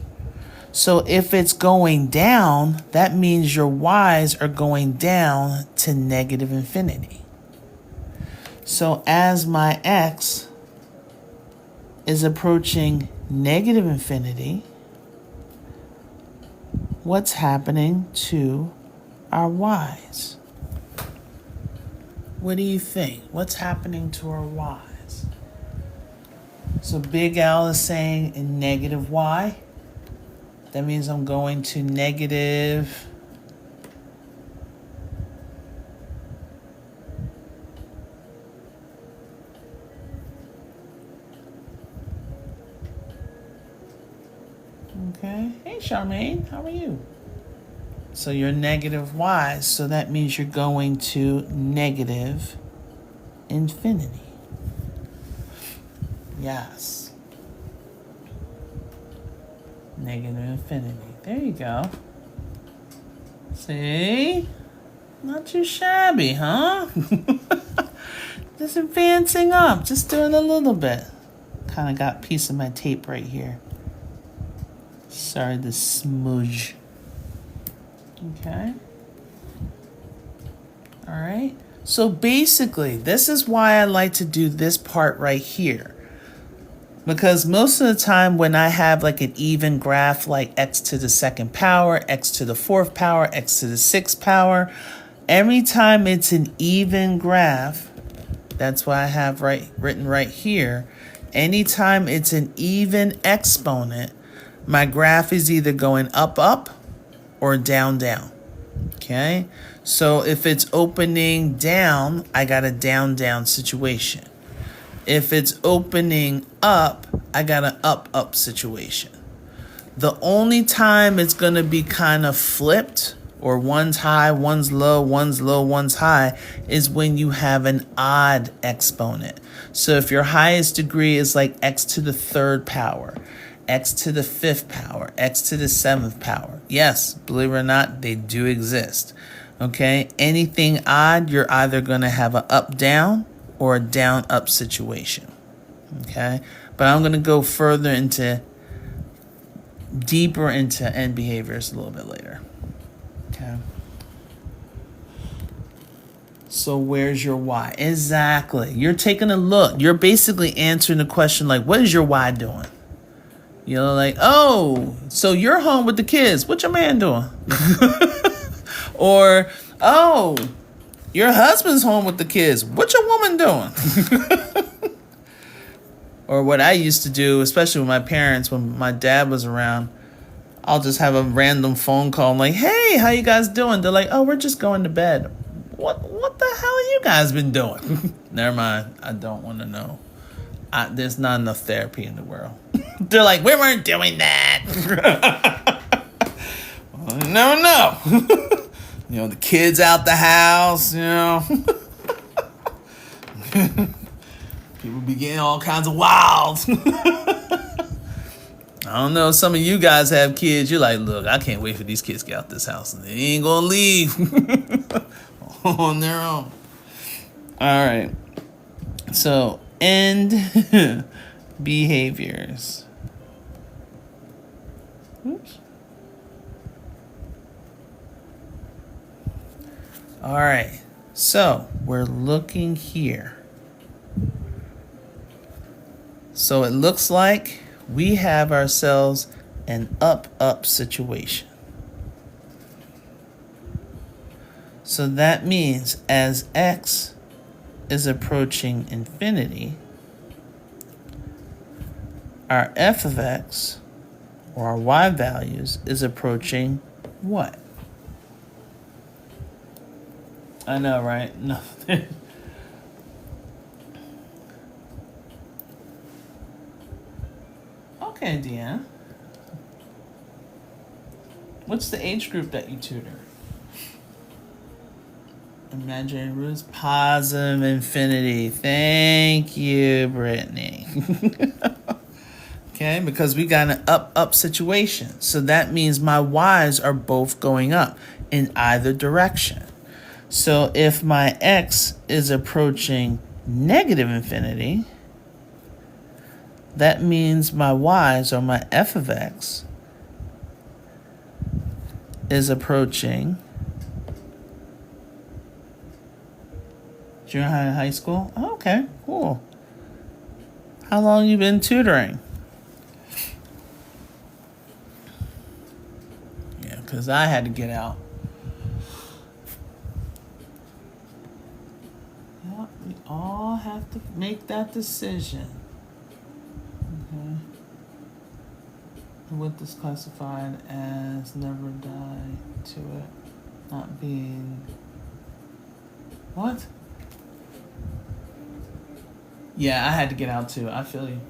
So if it's going down, that means your y's are going down to negative infinity. So as my x is approaching negative infinity, what's happening to our y's? What do you think? What's happening to our y's? So Big Al is saying in negative y. That means I'm going to negative okay. Hey Charmaine, how are you? So you're negative y, so that means you're going to negative infinity. Yes. Negative infinity. There you go. See? Not too shabby, huh? Just advancing up, just doing a little bit. Kind of got a piece of my tape right here. Sorry, the smudge. Okay. All right. So basically, this is why I like to do this part right here. Because most of the time when I have like an even graph like x to the second power, x to the fourth power, x to the sixth power, every time it's an even graph, that's why I have written right here, anytime it's an even exponent, my graph is either going up, up, or down, down. Okay? So if it's opening down, I got a down, down situation. If it's opening up, I got an up, up situation. The only time it's going to be kind of flipped, or one's high, one's low, one's low, one's high, is when you have an odd exponent. So if your highest degree is like x to the third power, x to the fifth power, x to the seventh power. Yes, believe it or not, they do exist. Okay, anything odd, you're either going to have an up-down or a down-up situation. Okay, but I'm going to go deeper into end behaviors a little bit later. Okay. So where's your y? Exactly. You're taking a look. You're basically answering the question like, what is your y doing? You know, like, oh, so you're home with the kids. What your man doing? Or, oh, your husband's home with the kids. What your woman doing? Or what I used to do, especially with my parents when my dad was around, I'll just have a random phone call. I'm like, hey, how you guys doing? They're like, oh, we're just going to bed. What the hell have you guys been doing? Never mind. I don't want to know. There's not enough therapy in the world. They're like, we weren't doing that. No. The kids out the house, People be getting all kinds of wild. I don't know. Some of you guys have kids. You're like, look, I can't wait for these kids to get out this house. They ain't going to leave on their own. All right. So, end behaviors. Oops. All right. So, we're looking here. So, it looks like we have ourselves an up situation. So that means as x is approaching infinity, our f of x, or our y values, is approaching what? I know, right? No. Okay, Deanna. What's the age group that you tutor? Imaginary roots, positive infinity. Thank you, Brittany. Okay, because we got an up situation. So that means my y's are both going up in either direction. So if my x is approaching negative infinity, that means my y's, or my f of x, is approaching junior high and high school. Oh, okay, cool. How long you been tutoring? Yeah, because I had to get out. Yeah, we all have to make that decision. Okay. What is classified as never die to it not being what? Yeah, I had to get out too. I feel you.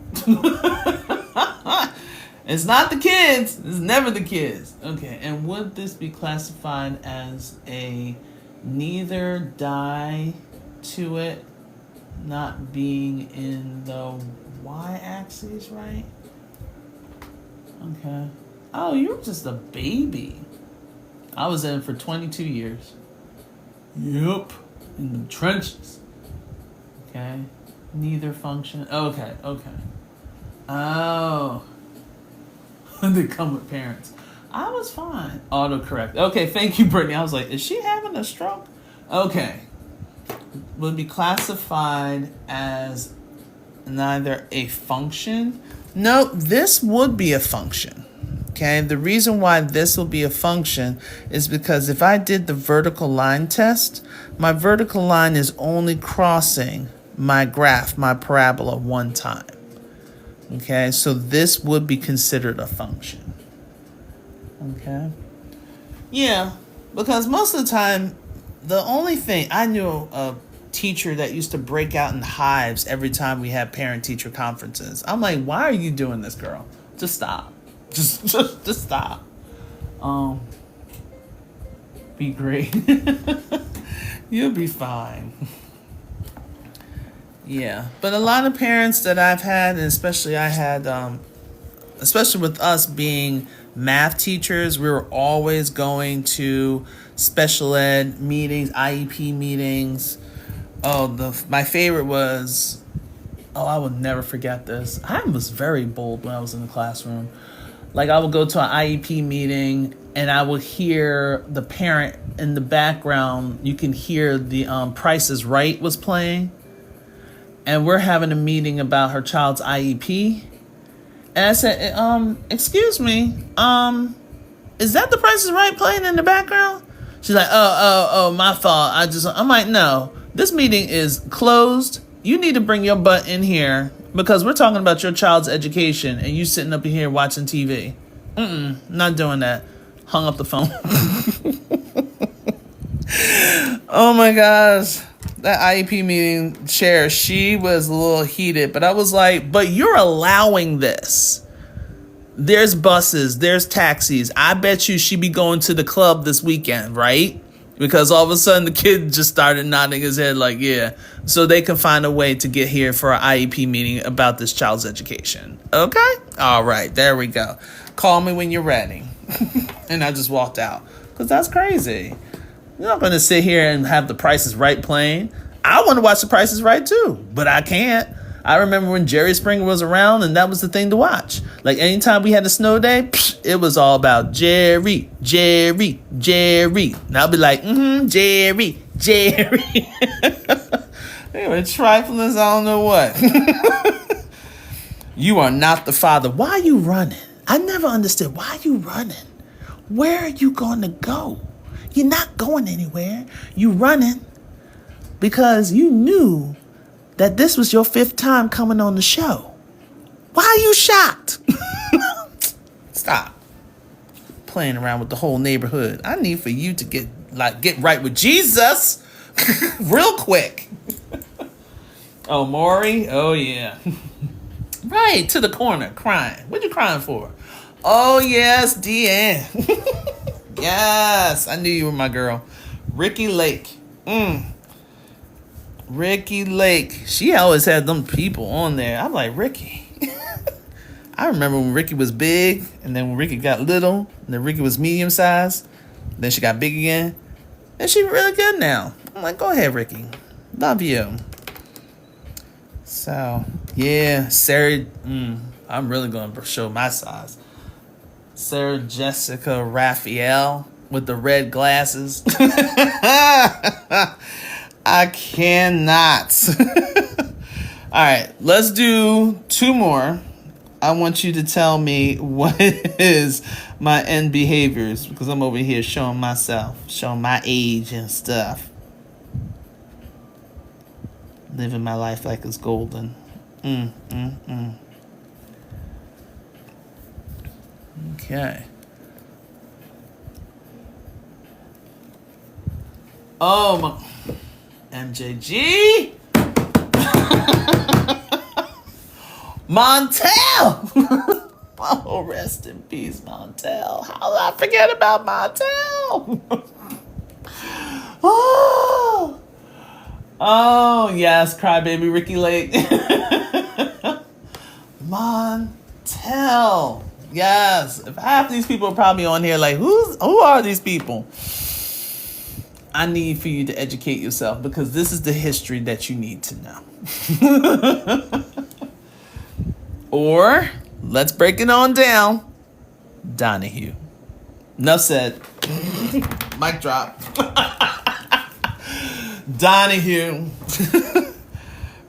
It's not the kids. It's never the kids. Okay, and would this be classified as a neither die to it not being in the y-axis, right? Okay. Oh, you were just a baby. I was in for 22 years. Yep. In the trenches. Okay. Neither function. Okay. Oh. They come with parents. I was fine. Autocorrect. Okay, thank you, Brittany. I was like, is she having a stroke? Okay. Would be classified as neither a function. No, this would be a function. Okay, the reason why this will be a function is because if I did the vertical line test, my vertical line is only crossing my graph, my parabola, one time. Okay, so this would be considered a function. Okay. Yeah, because most of the time, the only thing, I knew a teacher that used to break out in hives every time we had parent-teacher conferences. I'm like, why are you doing this, girl? Just stop. Just stop. Be great. You'll be fine. Yeah, but a lot of parents that I've had, and especially I had, especially with us being math teachers, we were always going to special ed meetings, IEP meetings. My favorite was, I will never forget this. I was very bold when I was in the classroom. Like, I would go to an IEP meeting and I would hear the parent in the background. You can hear the Price is Right was playing. And we're having a meeting about her child's IEP. And I said, excuse me, is that the Price is Right playing in the background? She's like, oh, my fault. I'm like, no, this meeting is closed. You need to bring your butt in here because we're talking about your child's education and you sitting up in here watching TV. Not doing that. Hung up the phone. Oh my gosh. That IEP meeting chair, she was a little heated, but I was like, but you're allowing this. There's buses, there's taxis. I bet you she be going to the club this weekend, right? Because all of a sudden the kid just started nodding his head like, yeah. So they can find a way to get here for an IEP meeting about this child's education. Okay? All right, there we go. Call me when you're ready. And I just walked out. Because that's crazy. You're not going to sit here and have the Price is Right playing. I want to watch the Price is Right too, but I can't. I remember when Jerry Springer was around and that was the thing to watch. Like anytime we had a snow day, it was all about Jerry, Jerry, Jerry. And I'll be like, Jerry, Jerry. They were trifling as I don't know what. You are not the father. Why are you running? I never understood. Why are you running? Where are you going to go? You're not going anywhere. You running because you knew that this was your 5th time coming on the show. Why are you shocked? Stop playing around with the whole neighborhood. I need for you to get right with Jesus real quick. Oh, Maury? Oh, yeah. Right, to the corner, crying. What you crying for? Oh, yes, Deanne. Yes, I knew you were my girl. Ricky Lake. Ricky Lake. She always had them people on there. I'm like, Ricky. I remember when Ricky was big, and then when Ricky got little, and then Ricky was medium sized, then she got big again, and she's really good now. I'm like, go ahead, Ricky. Love you. So, yeah, Sarah, I'm really going to show my size. Sarah Jessica Raphael with the red glasses. I cannot. All right, let's do 2 more. I want you to tell me what is my end behaviors, because I'm over here showing myself, showing my age and stuff. Living my life like it's golden. Okay. Oh, my MJG. Montel. Oh, rest in peace, Montel. How did I forget about Montel? Oh, yes, crybaby Ricky Lake. Montel. Yes. If half these people are probably on here like, who are these people? I need for you to educate yourself, because this is the history that you need to know. Or, let's break it on down. Donahue. Enough said. Mic drop. Donahue.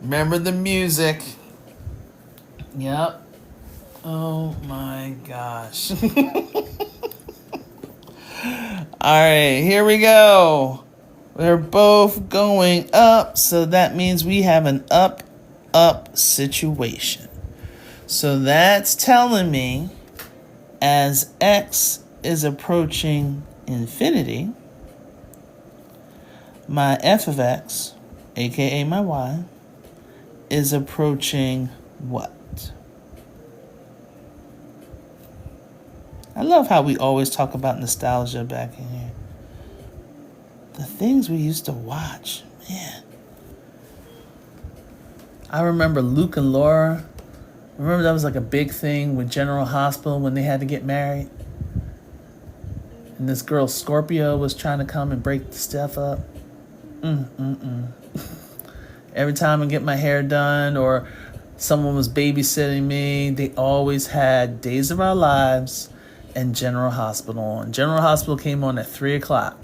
Remember the music. Yep. Oh my gosh. All right, here we go. We're both going up, so that means we have an up situation. So that's telling me as x is approaching infinity, my f of x, aka my y, is approaching what? I love how we always talk about nostalgia back in here. The things we used to watch, man. I remember Luke and Laura. Remember that was like a big thing with General Hospital when they had to get married? And this girl Scorpio was trying to come and break the stuff up. Every time I get my hair done or someone was babysitting me, they always had Days of Our Lives and General Hospital on. General Hospital came on at 3 o'clock.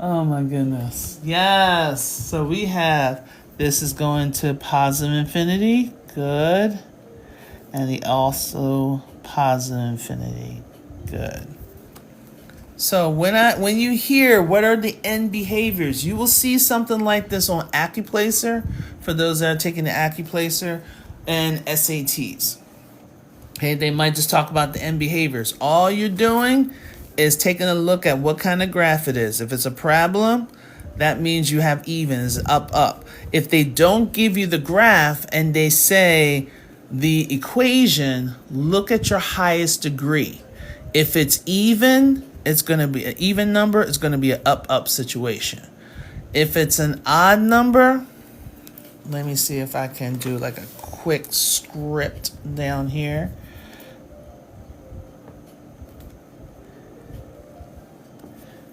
Oh my goodness. Yes. So we have, this is going to positive infinity. Good. And the also positive infinity. Good. So when you hear what are the end behaviors, you will see something like this on Accuplacer for those that are taking the Accuplacer and SATs. Okay, they might just talk about the end behaviors. All you're doing is taking a look at what kind of graph it is. If it's a parabola, that means you have evens, up, up. If they don't give you the graph and they say the equation, look at your highest degree. If it's even, it's going to be an even number. It's going to be an up, up situation. If it's an odd number, let me see if I can do like a quick script down here.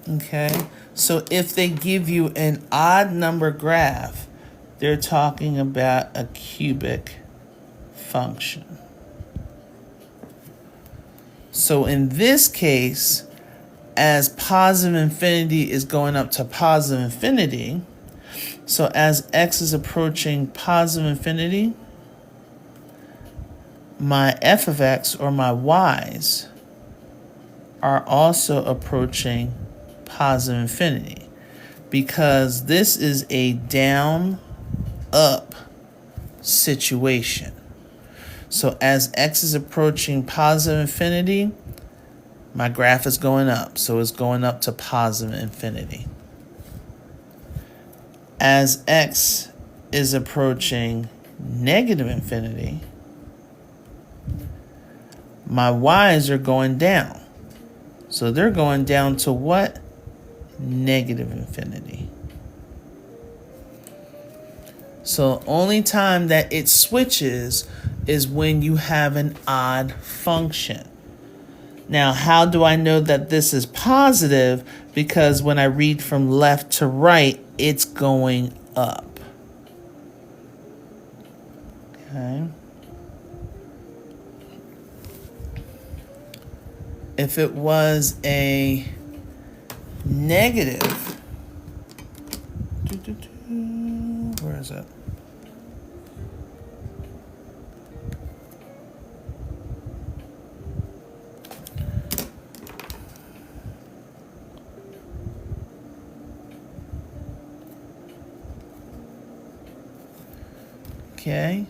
Okay, so if they give you an odd number graph, they're talking about a cubic function. So in this case, as positive infinity is going up to positive infinity, so as x is approaching positive infinity, my f of x, or my y's, are also approaching positive infinity, because this is a down up situation. So as x is approaching positive infinity, my graph is going up, so it's going up to positive infinity. As x is approaching negative infinity, my y's are going down, so they're going down to what? Negative infinity. So only time that it switches is when you have an odd function. Now, how do I know that this is positive? Because when I read from left to right, it's going up. Okay. If it was a negative, where is it? Okay,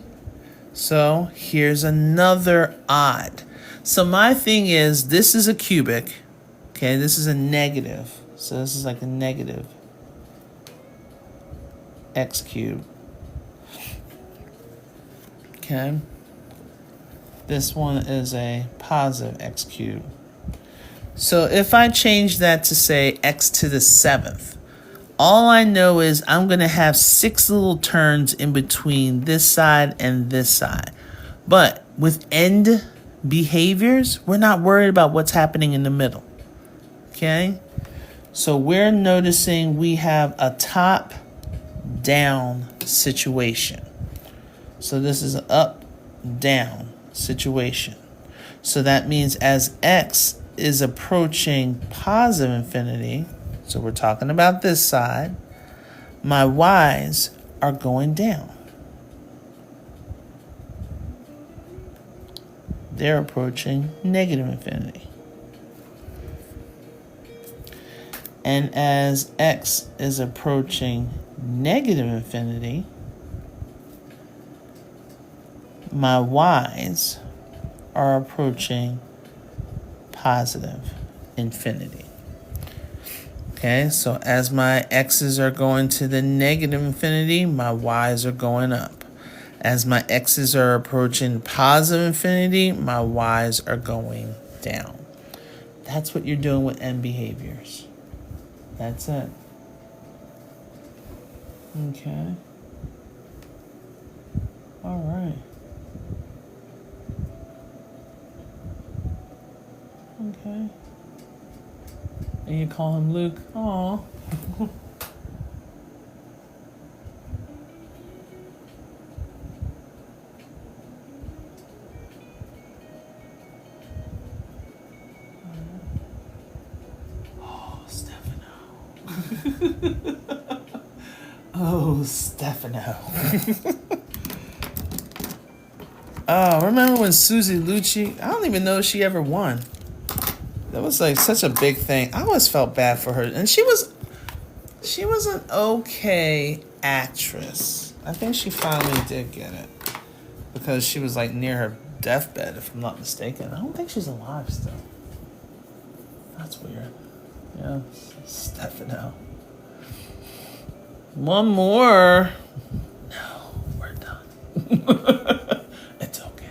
so here's another odd. So my thing is, this is a cubic. Okay, this is a negative. So this is like a negative x cubed. Okay. This one is a positive x cubed. So if I change that to say x to the 7th, all I know is I'm going to have 6 little turns in between this side and this side. But with end behaviors, we're not worried about what's happening in the middle. Okay? So we're noticing we have a top-down situation. So this is an up-down situation. So that means as x is approaching positive infinity, so we're talking about this side, my y's are going down. They're approaching negative infinity. And as x is approaching negative infinity, my y's are approaching positive infinity. Okay, so as my x's are going to the negative infinity, my y's are going up. As my x's are approaching positive infinity, my y's are going down. That's what you're doing with end behaviors. That's it. Okay. All right. Okay. And you call him Luke. Aw. Oh, Stefano. Oh, Stefano. Oh, remember when Susie Lucci, I don't even know if she ever won. That was like such a big thing. I always felt bad for her, and she was an okay actress. I think she finally did get it because she was like near her deathbed, if I'm not mistaken. I don't think she's alive still. That's weird. Yeah, Stefano. One more. No, we're done. It's okay.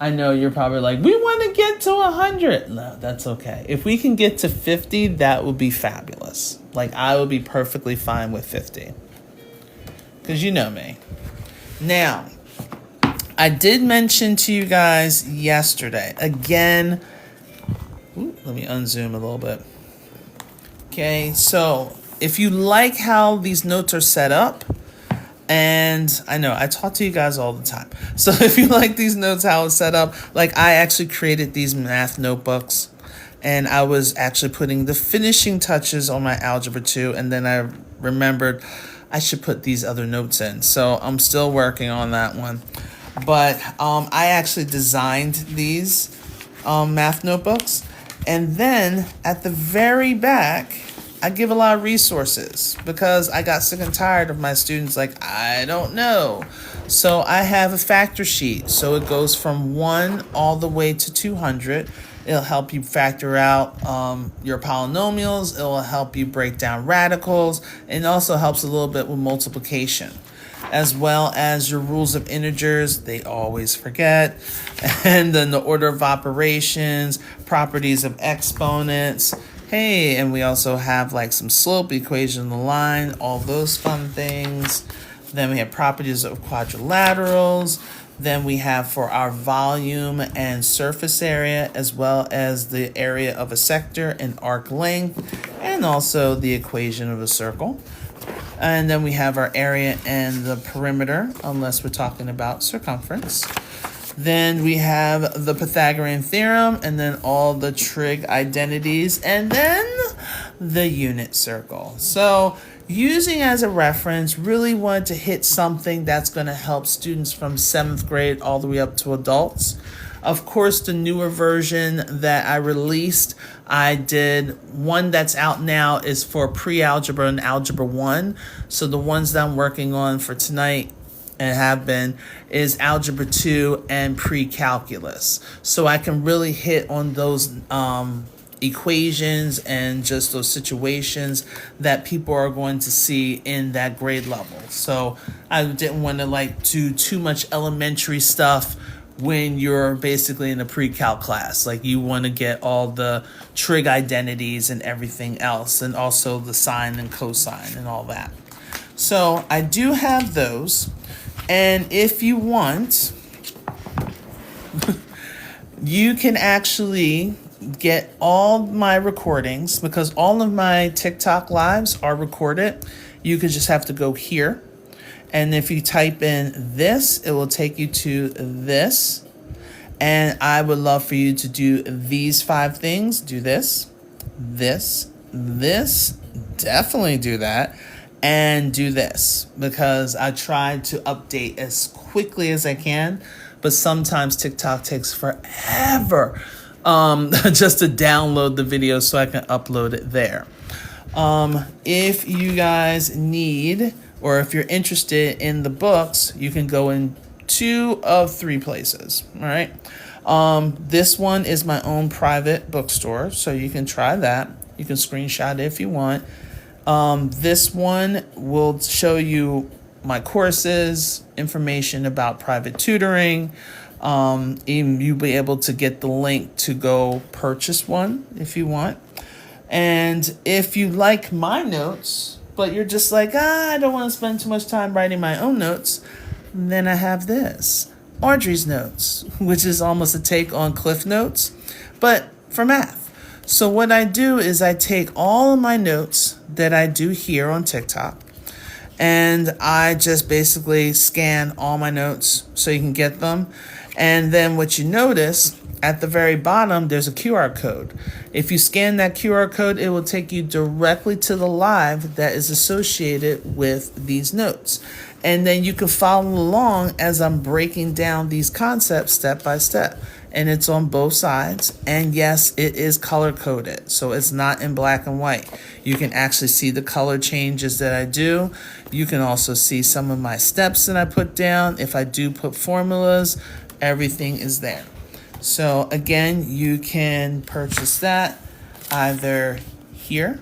I know you're probably like, we want to get to 100. No, that's okay. If we can get to 50, that would be fabulous. Like, I would be perfectly fine with 50. Because you know me. Now, I did mention to you guys yesterday. Again, let me unzoom a little bit. Okay, so if you like how these notes are set up, and I know I talk to you guys all the time. So if you like these notes, how it's set up, like I actually created these math notebooks, and I was actually putting the finishing touches on my Algebra 2, and then I remembered I should put these other notes in. So I'm still working on that one. But I actually designed these math notebooks. And then at the very back, I give a lot of resources because I got sick and tired of my students like, I don't know. So I have a factor sheet. So it goes from 1 all the way to 200. It'll help you factor out your polynomials. It will help you break down radicals. And it also helps a little bit with multiplication, as well as your rules of integers. They always forget. And then the order of operations, properties of exponents. Hey, and we also have like some slope equation of the line, all those fun things. Then we have properties of quadrilaterals. Then we have for our volume and surface area, as well as the area of a sector and arc length, and also the equation of a circle. And then we have our area and the perimeter, unless we're talking about circumference. Then we have the Pythagorean theorem, and then all the trig identities, and then the unit circle. So using as a reference, really wanted to hit something that's going to help students from 7th grade all the way up to adults. Of course, the newer version that I released, I did one that's out now is for pre-algebra and algebra 1. So the ones that I'm working on for tonight and have been is algebra 2 and pre-calculus. So I can really hit on those equations and just those situations that people are going to see in that grade level. So I didn't want to like do too much elementary stuff when you're basically in a pre-calc class. Like you want to get all the trig identities and everything else, and also the sine and cosine and all that. So I do have those. And if you want, you can actually get all my recordings, because all of my TikTok lives are recorded. You could just have to go here. And if you type in this, it will take you to this. And I would love for you to do these 5 things. Do this, definitely do that. And do this, because I try to update as quickly as I can, but sometimes TikTok takes forever just to download the video so I can upload it there. If you guys need, or if you're interested in the books, you can go in 2 of 3 places. All right. This one is my own private bookstore, so you can try that. You can screenshot it if you want. This one will show you my courses, information about private tutoring. Even you'll be able to get the link to go purchase one if you want. And if you like my notes, but you're just like, I don't want to spend too much time writing my own notes, then I have this, Audrey's Notes, which is almost a take on Cliff Notes, but for math. So what I do is I take all of my notes that I do here on TikTok, and I just basically scan all my notes so you can get them. And then what you notice at the very bottom, there's a QR code. If you scan that QR code, it will take you directly to the live that is associated with these notes. And then you can follow along as I'm breaking down these concepts step by step. and it's on both sides. And yes, it is color coded, so it's not in black and white. You can actually see the color changes that I do. You can also see some of my steps that I put down. If I do put formulas, everything is there. So again, you can purchase that either here,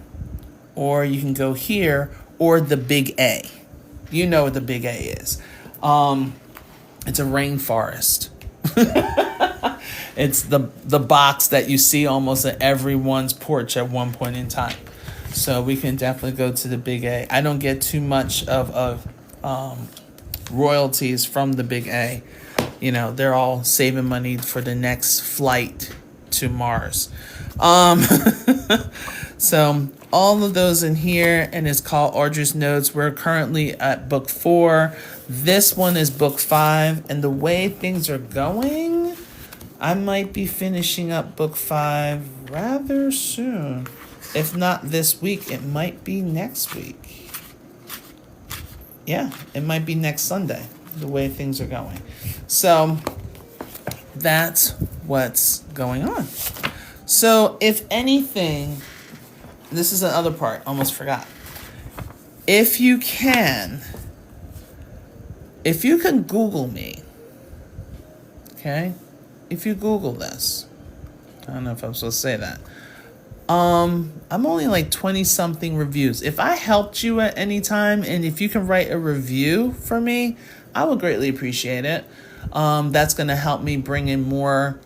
or you can go here, or the big A. You know what the big A is. It's a rainforest. It's the box that you see almost at everyone's porch at one point in time. So we can definitely go to the big A. I don't get too much of royalties from the big A. You know, they're all saving money for the next flight to Mars. So all of those in here, and it's called Audrey's Notes. We're currently at book 4. This one is book 5, and the way things are going, I might be finishing up book 5 rather soon. If not this week, it might be next week. Yeah, it might be next Sunday, the way things are going. So that's what's going on. So if anything, this is another part, almost forgot. If you can Google me, okay? If you Google this, I don't know if I'm supposed to say that. I'm only like 20 something reviews. If I helped you at any time, and if you can write a review for me, I would greatly appreciate it. That's going to help me bring in more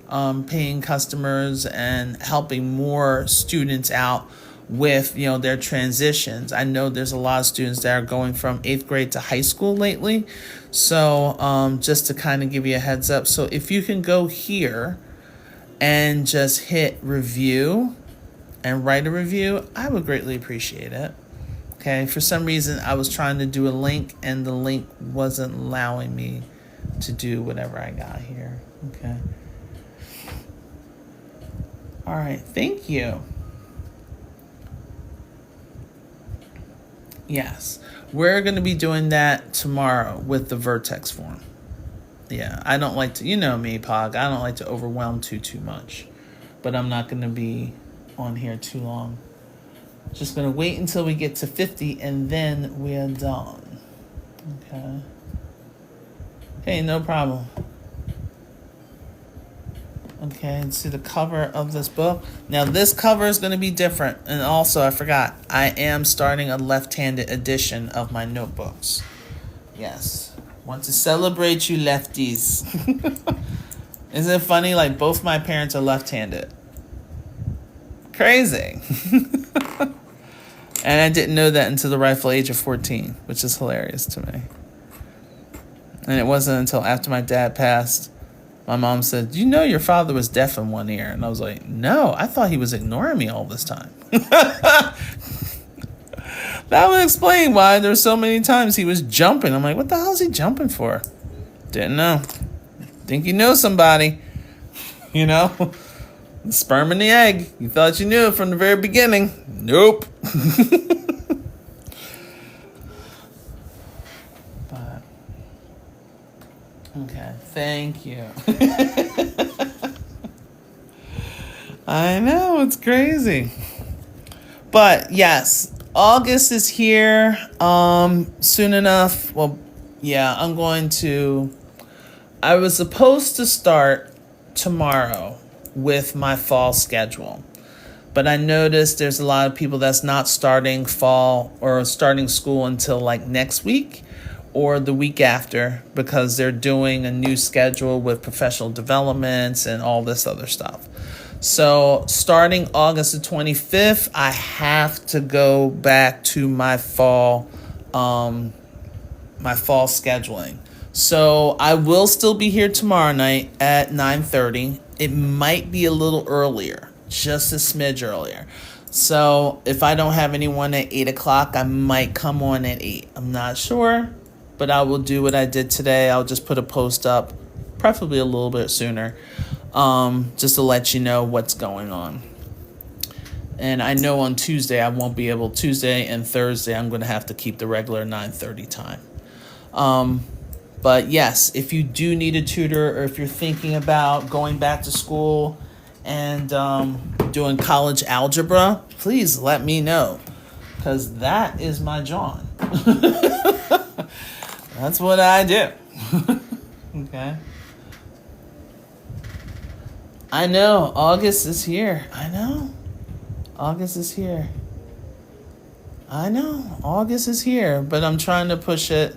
paying customers and helping more students out with, you know, their transitions. I know there's a lot of students that are going from 8th grade to high school lately. So just to kind of give you a heads up. So if you can go here and just hit review and write a review, I would greatly appreciate it. Okay, for some reason I was trying to do a link and the link wasn't allowing me to do whatever I got here. Okay. All right, thank you. Yes, we're going to be doing that tomorrow with the vertex form. Yeah, I don't like to, you know me, Pog, I don't like to overwhelm too much. But I'm not going to be on here too long. Just going to wait until we get to 50 and then we're done. Okay. Hey, no problem. Okay, let's see the cover of this book. Now, this cover is going to be different. And also, I forgot, I am starting a left-handed edition of my notebooks. Yes. Want to celebrate you lefties. Isn't it funny? Like, both my parents are left-handed. Crazy. And I didn't know that until the rightful age of 14, which is hilarious to me. And it wasn't until after my dad passed, my mom said, you know your father was deaf in one ear. And I was like, no, I thought he was ignoring me all this time. That would explain why there's so many times he was jumping. I'm like, what the hell is he jumping for? Didn't know. Think you know somebody. You know? The sperm and the egg. You thought you knew it from the very beginning. Nope. But, okay. Thank you. I know, it's crazy. But yes, August is here soon enough. Well, yeah, I was supposed to start tomorrow with my fall schedule. But I noticed there's a lot of people that's not starting fall or starting school until like next week or the week after because they're doing a new schedule with professional developments and all this other stuff. So starting August the 25th, I have to go back to my fall scheduling. So I will still be here tomorrow night at 9:30. It might be a little earlier, just a smidge earlier. So if I don't have anyone at 8 o'clock, I might come on at 8. I'm not sure, but I will do what I did today. I'll just put a post up, preferably a little bit sooner, just to let you know what's going on. And I know on Tuesday I won't be able. Tuesday and Thursday I'm going to have to keep the regular 9:30 time. But yes, if you do need a tutor, or if you're thinking about going back to school and doing college algebra, please let me know, because that is my John. That's what I do. Okay. I know, August is here. I know. August is here. I know, August is here, but I'm trying to push it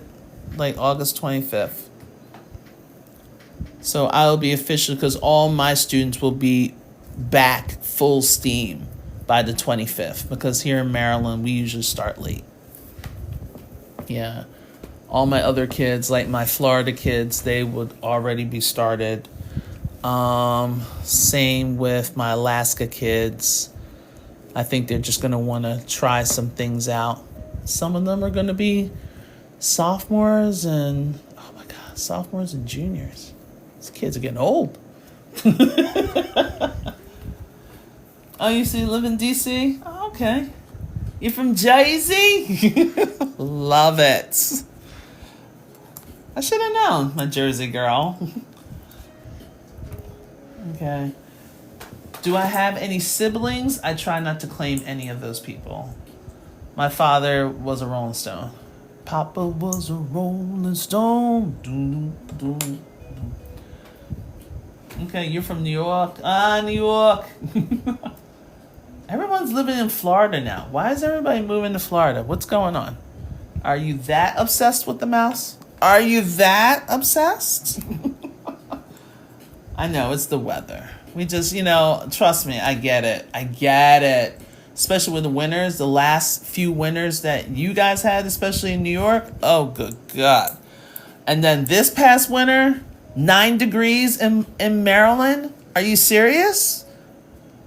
like August 25th. So I'll be official, because all my students will be back full steam by the 25th, because here in Maryland, we usually start late. Yeah. All my other kids, like my Florida kids, they would already be started. Same with my Alaska kids. I think they're just going to want to try some things out. Some of them are going to be sophomores and, oh my God, sophomores and juniors. These kids are getting old. Oh, you live in D.C.? Oh, okay. You're from Jersey? Love it. I should have known, my Jersey girl. Okay. Do I have any siblings? I try not to claim any of those people. My father was a Rolling Stone. Papa was a Rolling Stone. Okay, you're from New York. New York. Everyone's living in Florida now. Why is everybody moving to Florida? What's going on? Are you that obsessed with the mouse? Are you that obsessed? I know, it's the weather. We just, trust me, I get it. Especially with the winters, the last few winters that you guys had, especially in New York. Oh, good God. And then this past winter, 9 degrees in Maryland. Are you serious?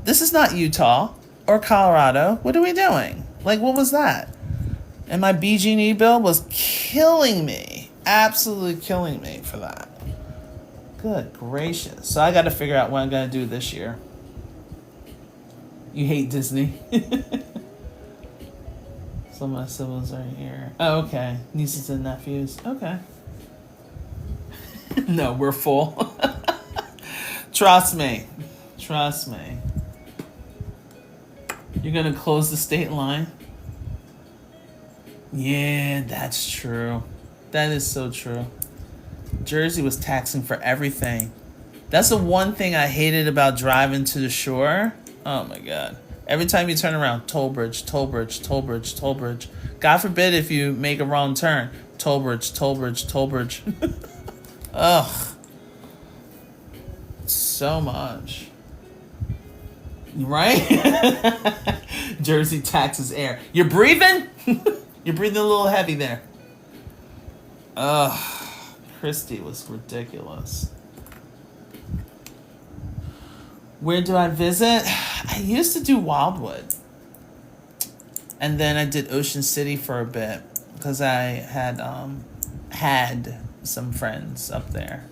This is not Utah or Colorado. What are we doing? Like, what was that? And my BG&E bill was killing me. Absolutely killing me for that. Good gracious. So I got to figure out what I'm going to do this year. You hate Disney. Some of my siblings are here. Oh, okay. Nieces and nephews. Okay. No, we're full. Trust me. You're going to close the state line? Yeah, that's true. That is so true. Jersey was taxing for everything. That's the one thing I hated about driving to the shore. Oh my God. Every time you turn around, toll bridge. God forbid if you make a wrong turn. Toll bridge. Ugh. So much. Right? Jersey taxes air. You're breathing? You're breathing a little heavy there. Ugh. Christie was ridiculous. Where do I visit? I used to do Wildwood. And then I did Ocean City for a bit because I had some friends up there.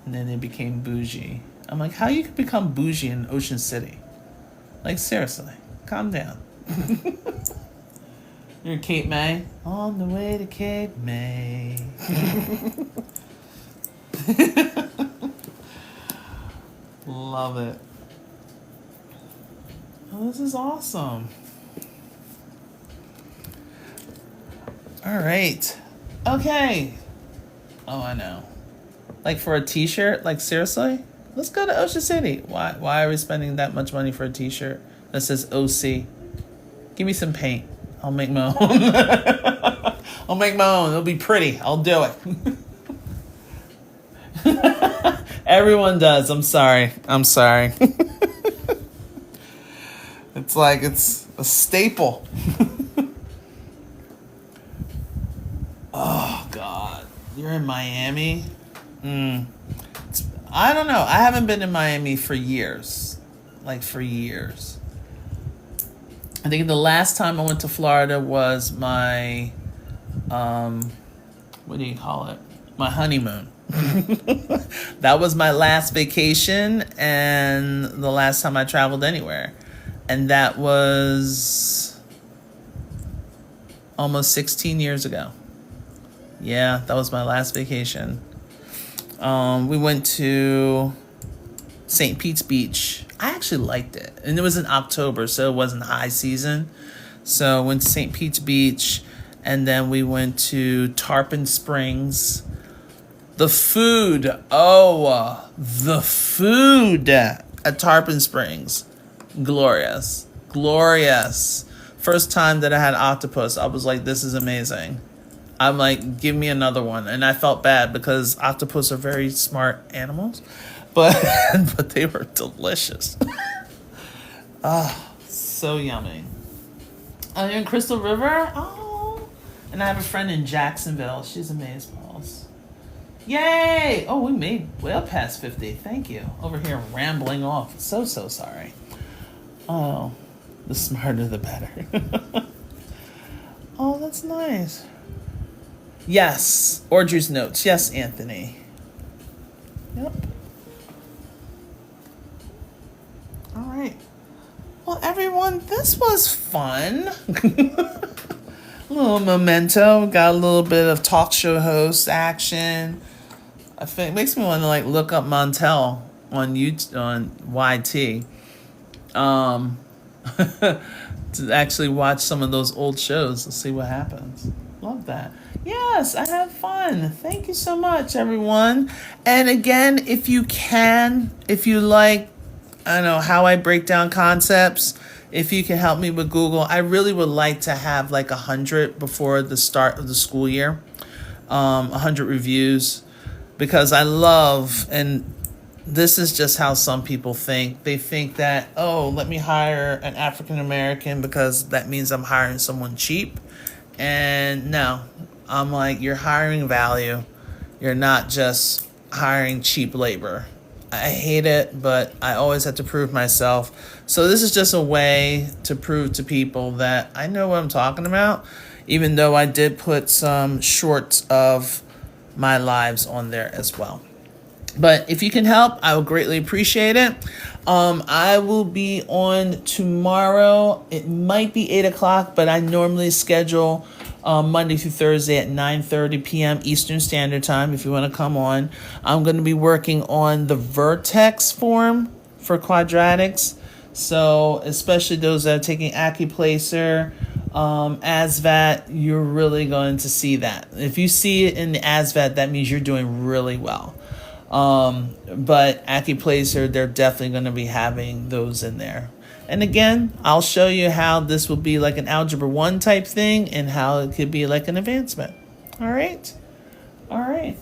And then they became bougie. I'm like, how you could become bougie in Ocean City? Like, seriously, calm down. You're Cape May? On the way to Cape May. Love it. Oh, this is awesome. All right. Okay. Oh, I know. Like for a t-shirt? Like seriously? Let's go to Ocean City. Why are we spending that much money for a t-shirt that says OC? Give me some paint. I'll make my own. I'll make my own. It'll be pretty. I'll do it. Everyone does. I'm sorry. It's like it's a staple. Oh, God. You're in Miami? I don't know. I haven't been in Miami for years. Like, for years. I think the last time I went to Florida was my, what do you call it? My honeymoon. That was my last vacation and the last time I traveled anywhere. And that was almost 16 years ago. Yeah, that was my last vacation. We went to St. Pete's Beach. I actually liked it. And it was in October, so it wasn't high season. So went to St. Pete's Beach, and then we went to Tarpon Springs. The food. The food at Tarpon Springs. Glorious. Glorious. First time that I had octopus, I was like, this is amazing. I'm like, give me another one. And I felt bad because octopus are very smart animals. But they were delicious. So yummy. You're in Crystal River? Oh. And I have a friend in Jacksonville. She's amazeballs. Yay! Oh, we made well past 50. Thank you. Over here rambling off. So sorry. Oh, the smarter the better. Oh, that's nice. Yes. Audrey's notes. Yes, Anthony. Yep. All right. Well, everyone, this was fun. A little memento. Got a little bit of talk show host action. I think it makes me want to like look up Montel on YouTube, on YT. To actually watch some of those old shows to see what happens. Love that. Yes, I had fun. Thank you so much, everyone. And again, if you like, I don't know, how I break down concepts, if you can help me with Google, I really would like to have like 100 before the start of the school year. 100 reviews, because I love, and this is just how some people think. They think that, oh, let me hire an African American because that means I'm hiring someone cheap. And no, I'm like, you're hiring value. You're not just hiring cheap labor. I hate it, but I always have to prove myself. So this is just a way to prove to people that I know what I'm talking about, even though I did put some shorts of my lives on there as well. But if you can help, I will greatly appreciate it. I will be on tomorrow. It might be 8 o'clock, but I normally schedule Monday through Thursday at 9:30 p.m. Eastern Standard Time if you want to come on. I'm going to be working on the vertex form for quadratics. So especially those that are taking AccuPlacer, ASVAB, you're really going to see that. If you see it in the ASVAB, that means you're doing really well. But AccuPlacer, they're definitely going to be having those in there. And again, I'll show you how this will be like an Algebra 1 type thing and how it could be like an advancement. All right? All right.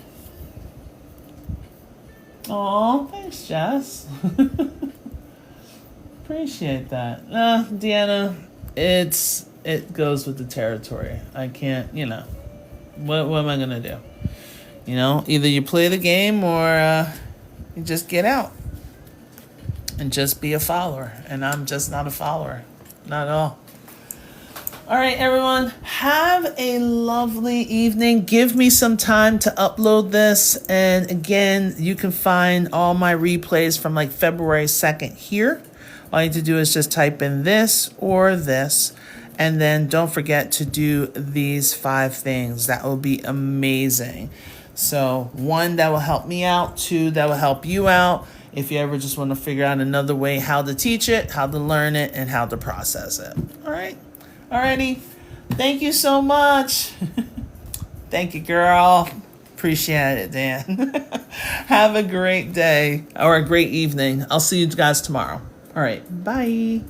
Oh, thanks, Jess. Appreciate that. Deanna, it goes with the territory. I can't, what am I going to do? Either you play the game or you just get out and just be a follower. And I'm just not a follower. Not at all. All right, everyone. Have a lovely evening. Give me some time to upload this. And again, you can find all my replays from like February 2nd here. All you need to do is just type in this or this. And then don't forget to do these 5 things. That will be amazing. So 1, that will help me out. 2, that will help you out. If you ever just want to figure out another way how to teach it, how to learn it, and how to process it. All right. Alrighty. Thank you so much. Thank you, girl. Appreciate it, Dan. Have a great day or a great evening. I'll see you guys tomorrow. All right. Bye.